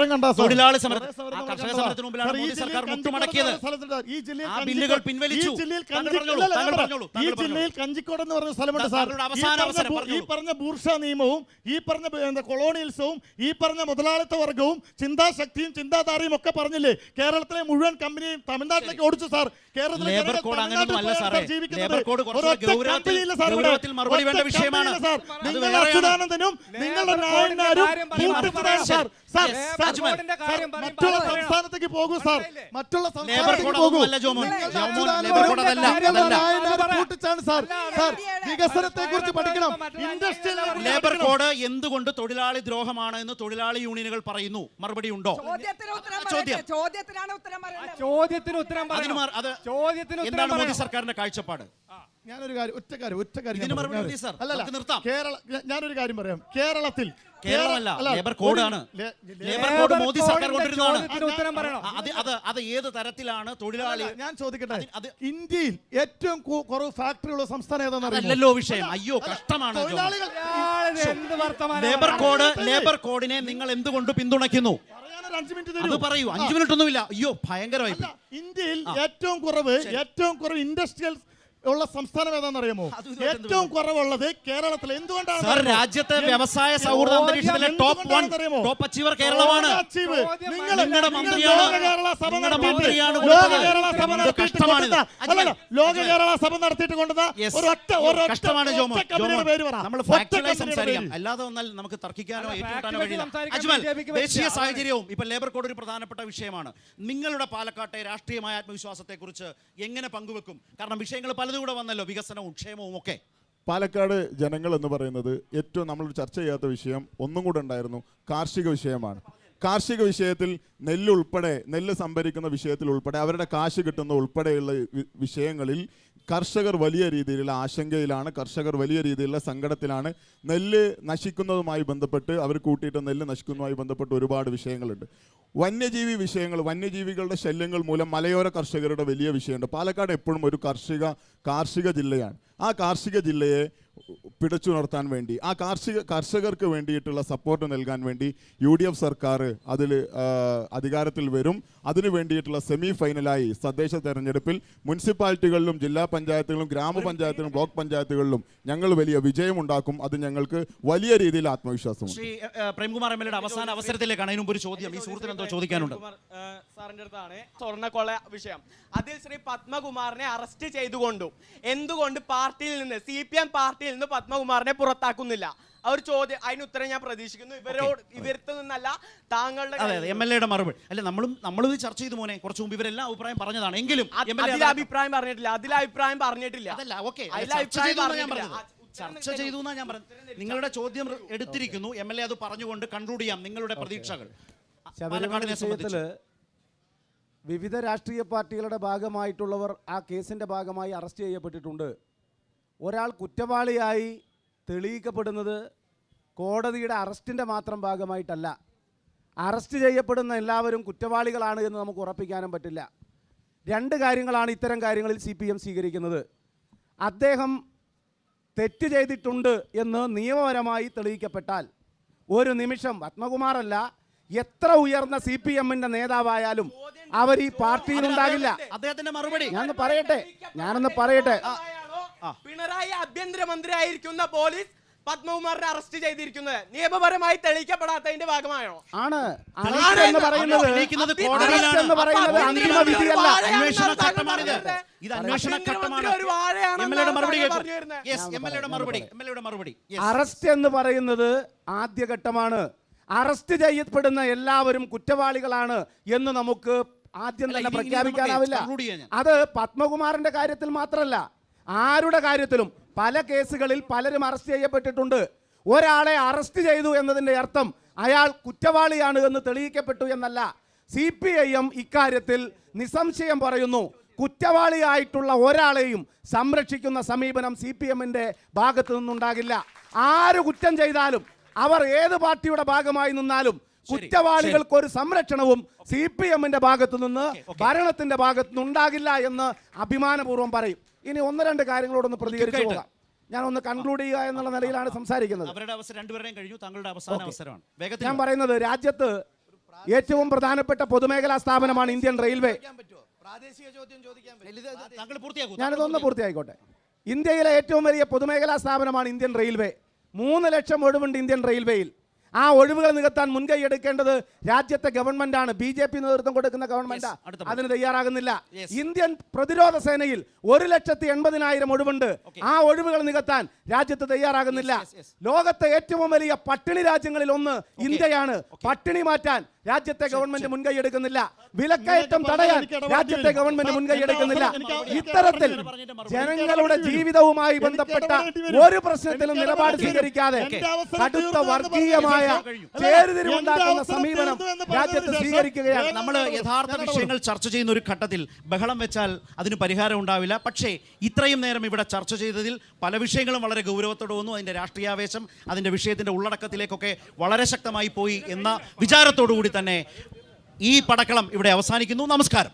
തൊഴിലാളി സമരം. കർഷക സമരത്തിന് മുമ്പിലാണ് മോദി സർക്കാർ മുട്ടുമടക്കിയത്. ആ ബില്ലുകൾ പിൻവലിച്ചു. ഈ ജില്ലയിൽ കഞ്ചിക്കോട് എന്ന് പറഞ്ഞ സ്ഥലമുണ്ട് സാർ. ഈ പറഞ്ഞ ബൂർഷ നിയമവും ഈ പറഞ്ഞ കൊളോണിയൽസവും ഈ പറഞ്ഞ മുതലാളിത്ത വർഗവും ചിന്താശക്തിയും ചിന്താധാരയും ഒക്കെ പറഞ്ഞില്ലേ? കേരളത്തിലെ മുഴുവൻ കമ്പനിയും തമിഴ്നാട്ടിലേക്ക് ഓടിച്ചു സാർ. ലേബർ കോഡ് അങ്ങനെയൊന്നുമല്ല സാറേ. ലേബർ കോഡ് കുറച്ച് ഗൗരവത്തിൽ മറുപടി വേണ്ട വിഷയമാണ്. അച്യുതാനന്ദനും നിങ്ങളുടെ നായന്മാരും മറ്റുള്ള സംസ്ഥാനത്തേക്ക് പോകൂ സാർ. മറ്റുള്ള സംസ്ഥാനത്തേക്ക് പോകൂ. കൂട്ടിച്ചാണ് സാർ. സാർ വികസനത്തെ കുറിച്ച് പഠിക്കണം. ഇൻഡസ്ട്രിയൽ ലേബർ കോഡ് എന്തുകൊണ്ട് തൊഴിലാളി ദ്രോഹമാണ് എന്ന് തൊഴിലാളി യൂണിയനുകൾ പറയുന്നു. മറുപടി ഉണ്ടോ? എന്താണ് മോദി സർക്കാരിന്റെ കാഴ്ചപ്പാട്? ഞാനൊരു കാര്യം ഒറ്റ കാര്യം ഞാനൊരു കാര്യം പറയാം. കേരളമല്ല, ലേബർ കോഡാണ്. ലേബർ കോഡ് മോദി സർക്കാർ കൊണ്ടിരുന്നതാണ്. അത് ഏത് തരത്തിലാണ് തൊഴിലാളി? ഞാൻ ചോദിക്കട്ടെ, ഇന്ത്യയിൽ ഏറ്റവും കുറവ് ഫാക്ടറി ഉള്ള സംസ്ഥാനം ഏതാണെന്നല്ലോ വിഷയം. അയ്യോ കഷ്ടമാണ്. ലേബർ കോഡിനെ നിങ്ങൾ എന്തുകൊണ്ട് പിന്തുണയ്ക്കുന്നു? അത് പറയൂ. 5 മിനിറ്റ് ഒന്നുമില്ല. അയ്യോ ഭയങ്കരമായി. ഇന്ത്യയിൽ ഏറ്റവും കുറവ് ഇൻഡസ്ട്രിയൽ ഉള്ള സംസ്ഥാനം ഏതാണെന്നറിയാമോ? ഏറ്റവും കുറവുള്ളത് കേരളത്തിൽ. എന്തുകൊണ്ടാണ്? രാജ്യത്തെ വ്യവസായ സൗഹൃദ അന്തരീക്ഷത്തിലെ ടോപ്പ് അച്ചീവർ കേരളമാണ്. ലോക കേരള സഭ നടത്തിയിട്ട് കൊണ്ടുവന്ന അല്ലാതെ വന്നാൽ നമുക്ക് തർക്കിക്കാനോ ഏറ്റുമുട്ടാനോ കഴിയില്ല. അജ്മൽ, ദേശീയ സാഹചര്യവും ഇപ്പൊ ലേബർ കോഡ് ഒരു പ്രധാനപ്പെട്ട വിഷയമാണ്. നിങ്ങളുടെ പാലക്കാട്ടെ രാഷ്ട്രീയമായ ആത്മവിശ്വാസത്തെ കുറിച്ച് എങ്ങനെ പങ്കുവെക്കും? കാരണം വിഷയങ്ങൾ പലതുകൂടെ വന്നല്ലോ, വികസനവും ക്ഷേമവും ഒക്കെ. പാലക്കാട് ജനങ്ങൾ എന്ന് പറയുന്നത് ഏറ്റവും നമ്മൾ ചർച്ച ചെയ്യാത്ത വിഷയം ഒന്നും കൂടെ ഉണ്ടായിരുന്നു. കാർഷിക വിഷയമാണ്. കാർഷിക വിഷയത്തിൽ നെല്ല് സംഭരിക്കുന്ന വിഷയത്തിൽ ഉൾപ്പെടെ അവരുടെ കാശ് കിട്ടുന്ന ഉൾപ്പെടെയുള്ള വിഷയങ്ങളിൽ കർഷകർ വലിയ രീതിയിലുള്ള ആശങ്കയിലാണ്. കർഷകർ വലിയ രീതിയിലുള്ള സങ്കടത്തിലാണ്. നെല്ല് നശിക്കുന്നതുമായി ബന്ധപ്പെട്ട് അവർ കൂട്ടിയിട്ട് നെല്ല് നശിക്കുന്നതുമായി ബന്ധപ്പെട്ട് ഒരുപാട് വിഷയങ്ങളുണ്ട്. വന്യജീവികളുടെ ശല്യങ്ങൾ മൂലം മലയോര കർഷകരുടെ വലിയ വിഷയമുണ്ട്. പാലക്കാട് എപ്പോഴും ഒരു കാർഷിക ജില്ലയാണ്. ആ കാർഷിക ജില്ലയെ പിടിച്ചുണർത്താൻ വേണ്ടി, ആ കർഷകർക്ക് വേണ്ടിയിട്ടുള്ള സപ്പോർട്ട് നൽകാൻ വേണ്ടി UDF സർക്കാർ അതിൽ അധികാരത്തിൽ വരും. അതിനു വേണ്ടിയിട്ടുള്ള സെമി ഫൈനലായി തദ്ദേശ തെരഞ്ഞെടുപ്പിൽ മുനിസിപ്പാലിറ്റികളിലും ജില്ലാ പഞ്ചായത്തുകളിലും ഗ്രാമപഞ്ചായത്തിലും ബ്ലോക്ക് പഞ്ചായത്തുകളിലും ഞങ്ങൾ വലിയ വിജയമുണ്ടാക്കും. അത് ഞങ്ങൾക്ക് വലിയ രീതിയിൽ ആത്മവിശ്വാസമുണ്ട്. ശ്രീ പ്രേംകുമാർ MLA അവസാന അവസരത്തിലേക്കാണ്. അതിന് മുമ്പ് ഒരു ചോദ്യം ഈ സുഹൃത്തിന് എന്തോ ചോദിക്കാനുണ്ട്. സാറിന്റെ അടുത്താണ് സ്വർണ്ണക്കൊള്ള വിഷയം. അതിൽ ശ്രീ പത്മകുമാറിനെ അറസ്റ്റ് ചെയ്തുകൊണ്ടും എന്തുകൊണ്ട് പാർട്ടിയിൽ നിന്ന് CPM പാർട്ടിയിൽ നിന്ന് പത്മകുമാറിനെ പുറത്താക്കുന്നില്ല? ആ ഒരു ചോദ്യം, അതിന് ഉത്തരം ഞാൻ പ്രതീക്ഷിക്കുന്നു. ഇവരത്ത് നിന്നല്ല, താങ്കളുടെ MLA മറുപടി. അല്ലെ, നമ്മളിത് ചർച്ച ചെയ്തു മോനെ. കുറച്ച് മുമ്പ് ഇവരെല്ലാം അഭിപ്രായം പറഞ്ഞതാണ്. എങ്കിലും അഭിപ്രായം പറഞ്ഞിട്ടില്ല. ചർച്ച ചെയ്തു എന്നാ ഞാൻ പറഞ്ഞത്. നിങ്ങളുടെ ചോദ്യം എടുത്തിരിക്കുന്നു. MLA അത് പറഞ്ഞുകൊണ്ട് കൺക്ലൂഡ് ചെയ്യാം നിങ്ങളുടെ പ്രതീക്ഷകൾ. വിവിധ രാഷ്ട്രീയ പാർട്ടികളുടെ ഭാഗമായിട്ടുള്ളവർ ആ കേസിൻ്റെ ഭാഗമായി അറസ്റ്റ് ചെയ്യപ്പെട്ടിട്ടുണ്ട്. ഒരാൾ കുറ്റവാളിയായി തെളിയിക്കപ്പെടുന്നത് കോടതിയുടെ അറസ്റ്റിൻ്റെ മാത്രം ഭാഗമായിട്ടല്ല. അറസ്റ്റ് ചെയ്യപ്പെടുന്ന എല്ലാവരും കുറ്റവാളികളാണ് എന്ന് നമുക്ക് ഉറപ്പിക്കാനും പറ്റില്ല. രണ്ട് കാര്യങ്ങളാണ് ഇത്തരം കാര്യങ്ങളിൽ CPM സ്വീകരിക്കുന്നത്. അദ്ദേഹം തെറ്റ് ചെയ്തിട്ടുണ്ട് എന്ന് നിയമപരമായി തെളിയിക്കപ്പെട്ടാൽ ഒരു നിമിഷം പത്മകുമാറല്ല, എത്ര ഉയർന്ന CPM-ന്റെ നേതാവായാലും അവർ ഈ പാർട്ടിയിലുണ്ടാകില്ല. അദ്ദേഹത്തിന്റെ മറുപടി ഞാനൊന്ന് പറയട്ടെ. പിണറായി ആഭ്യന്തരമന്ത്രി ആയിരിക്കുന്ന പോലീസ് പത്മകുമാറിനെ അറസ്റ്റ് ചെയ്തിരിക്കുന്നത് നിയമപരമായി തെളിയിക്കപ്പെടാത്തതിന്റെ ഭാഗമായോ? ആണ്. അറസ്റ്റ് എന്ന് പറയുന്നത് അന്തിമ വിധിയല്ല. അറസ്റ്റ് എന്ന് പറയുന്നത് ആദ്യഘട്ടമാണ്. അറസ്റ്റ് ചെയ്യപ്പെടുന്ന എല്ലാവരും കുറ്റവാളികളാണ് എന്ന് നമുക്ക് ആദ്യം തന്നെ പ്രഖ്യാപിക്കാനാവില്ല. അത് പത്മകുമാറിന്റെ കാര്യത്തിൽ മാത്രമല്ല, ആരുടെ കാര്യത്തിലും പല കേസുകളിൽ പലരും അറസ്റ്റ് ചെയ്യപ്പെട്ടിട്ടുണ്ട്. ഒരാളെ അറസ്റ്റ് ചെയ്തു എന്നതിൻ്റെ അർത്ഥം അയാൾ കുറ്റവാളിയാണ് എന്ന് തെളിയിക്കപ്പെട്ടു എന്നല്ല. CPIM ഇക്കാര്യത്തിൽ നിസ്സംശയം പറയുന്നു, കുറ്റവാളിയായിട്ടുള്ള ഒരാളെയും സംരക്ഷിക്കുന്ന സമീപനം CPM-ന്റെ ഭാഗത്തു നിന്നുണ്ടാകില്ല. ആര് കുറ്റം ചെയ്താലും, അവർ ഏത് പാർട്ടിയുടെ ഭാഗമായി നിന്നാലും കുറ്റവാളികൾക്ക് ഒരു സംരക്ഷണവും CPM-ന്റെ ഭാഗത്തു നിന്ന് ഭരണത്തിന്റെ ഭാഗത്തു നിന്നുണ്ടാകില്ല എന്ന് അഭിമാനപൂർവ്വം പറയും. ഇനി ഒന്ന് രണ്ട് കാര്യങ്ങളോടൊന്ന് പ്രതികരിച്ചു പോകാം. ഞാൻ ഒന്ന് കൺക്ലൂഡ് ചെയ്യുക എന്നുള്ള നിലയിലാണ് സംസാരിക്കുന്നത്. ഞാൻ പറയുന്നത്, രാജ്യത്ത് ഏറ്റവും പ്രധാനപ്പെട്ട പൊതുമേഖലാ സ്ഥാപനമാണ് ഇന്ത്യൻ റെയിൽവേ. ഞാനിതൊന്ന് പൂർത്തിയായിക്കോട്ടെ. ഇന്ത്യയിലെ ഏറ്റവും വലിയ പൊതുമേഖലാ സ്ഥാപനമാണ് ഇന്ത്യൻ റെയിൽവേ. 3 ലക്ഷം ഒഴിവുണ്ട് ഇന്ത്യൻ റെയിൽവേയിൽ. ആ ഒഴിവുകൾ നികത്താൻ മുൻകൈ എടുക്കേണ്ടത് രാജ്യത്തെ ഗവൺമെന്റാണ്. BJP നേതൃത്വം കൊടുക്കുന്ന ഗവൺമെന്റ് അതിന് തയ്യാറാകുന്നില്ല. ഇന്ത്യൻ പ്രതിരോധ സേനയിൽ 1,80,000 ഒഴിവുണ്ട്. ആ ഒഴിവുകൾ നികത്താൻ രാജ്യത്ത് തയ്യാറാകുന്നില്ല. ലോകത്തെ ഏറ്റവും വലിയ പട്ടിണി രാജ്യങ്ങളിൽ ഒന്ന് ഇന്ത്യയാണ്. പട്ടിണി മാറ്റാൻ രാജ്യത്തെ ഗവൺമെന്റ് മുൻകൈ എടുക്കുന്നില്ല. വിലക്കയറ്റം തടയാൻ രാജ്യത്തെ ഗവൺമെന്റ് മുൻകൈ എടുക്കുന്നില്ല. ഇത്തരത്തിൽ ജനങ്ങളുടെ ജീവിതവുമായി ബന്ധപ്പെട്ട ഒരു പ്രശ്നത്തിലും നിലപാട് സ്വീകരിക്കാതെ കടുത്ത വർഗീയമായ ചേരിതിരിവുണ്ടാക്കുന്ന സമീപനം രാജ്യത്ത് സ്വീകരിക്കുകയാണ്. നമ്മൾ യഥാർത്ഥ വിഷയങ്ങൾ ചർച്ച ചെയ്യുന്ന ഒരു ഘട്ടത്തിൽ ബഹളം വെച്ചാൽ അതിന് പരിഹാരം ഉണ്ടാവില്ല. പക്ഷേ ഇത്രയും നേരം ഇവിടെ ചർച്ച ചെയ്തതിൽ പല വിഷയങ്ങളും വളരെ ഗൗരവത്തോടെ വന്നു. അതിൻ്റെ രാഷ്ട്രീയാവേശം, അതിൻ്റെ വിഷയത്തിൻ്റെ ഉള്ളടക്കത്തിലേക്കൊക്കെ വളരെ ശക്തമായി പോയി എന്ന വിചാരത്തോടു കൂടി തന്നെ ഈ പടക്കളം ഇവിടെ അവസാനിക്കുന്നു. നമസ്കാരം.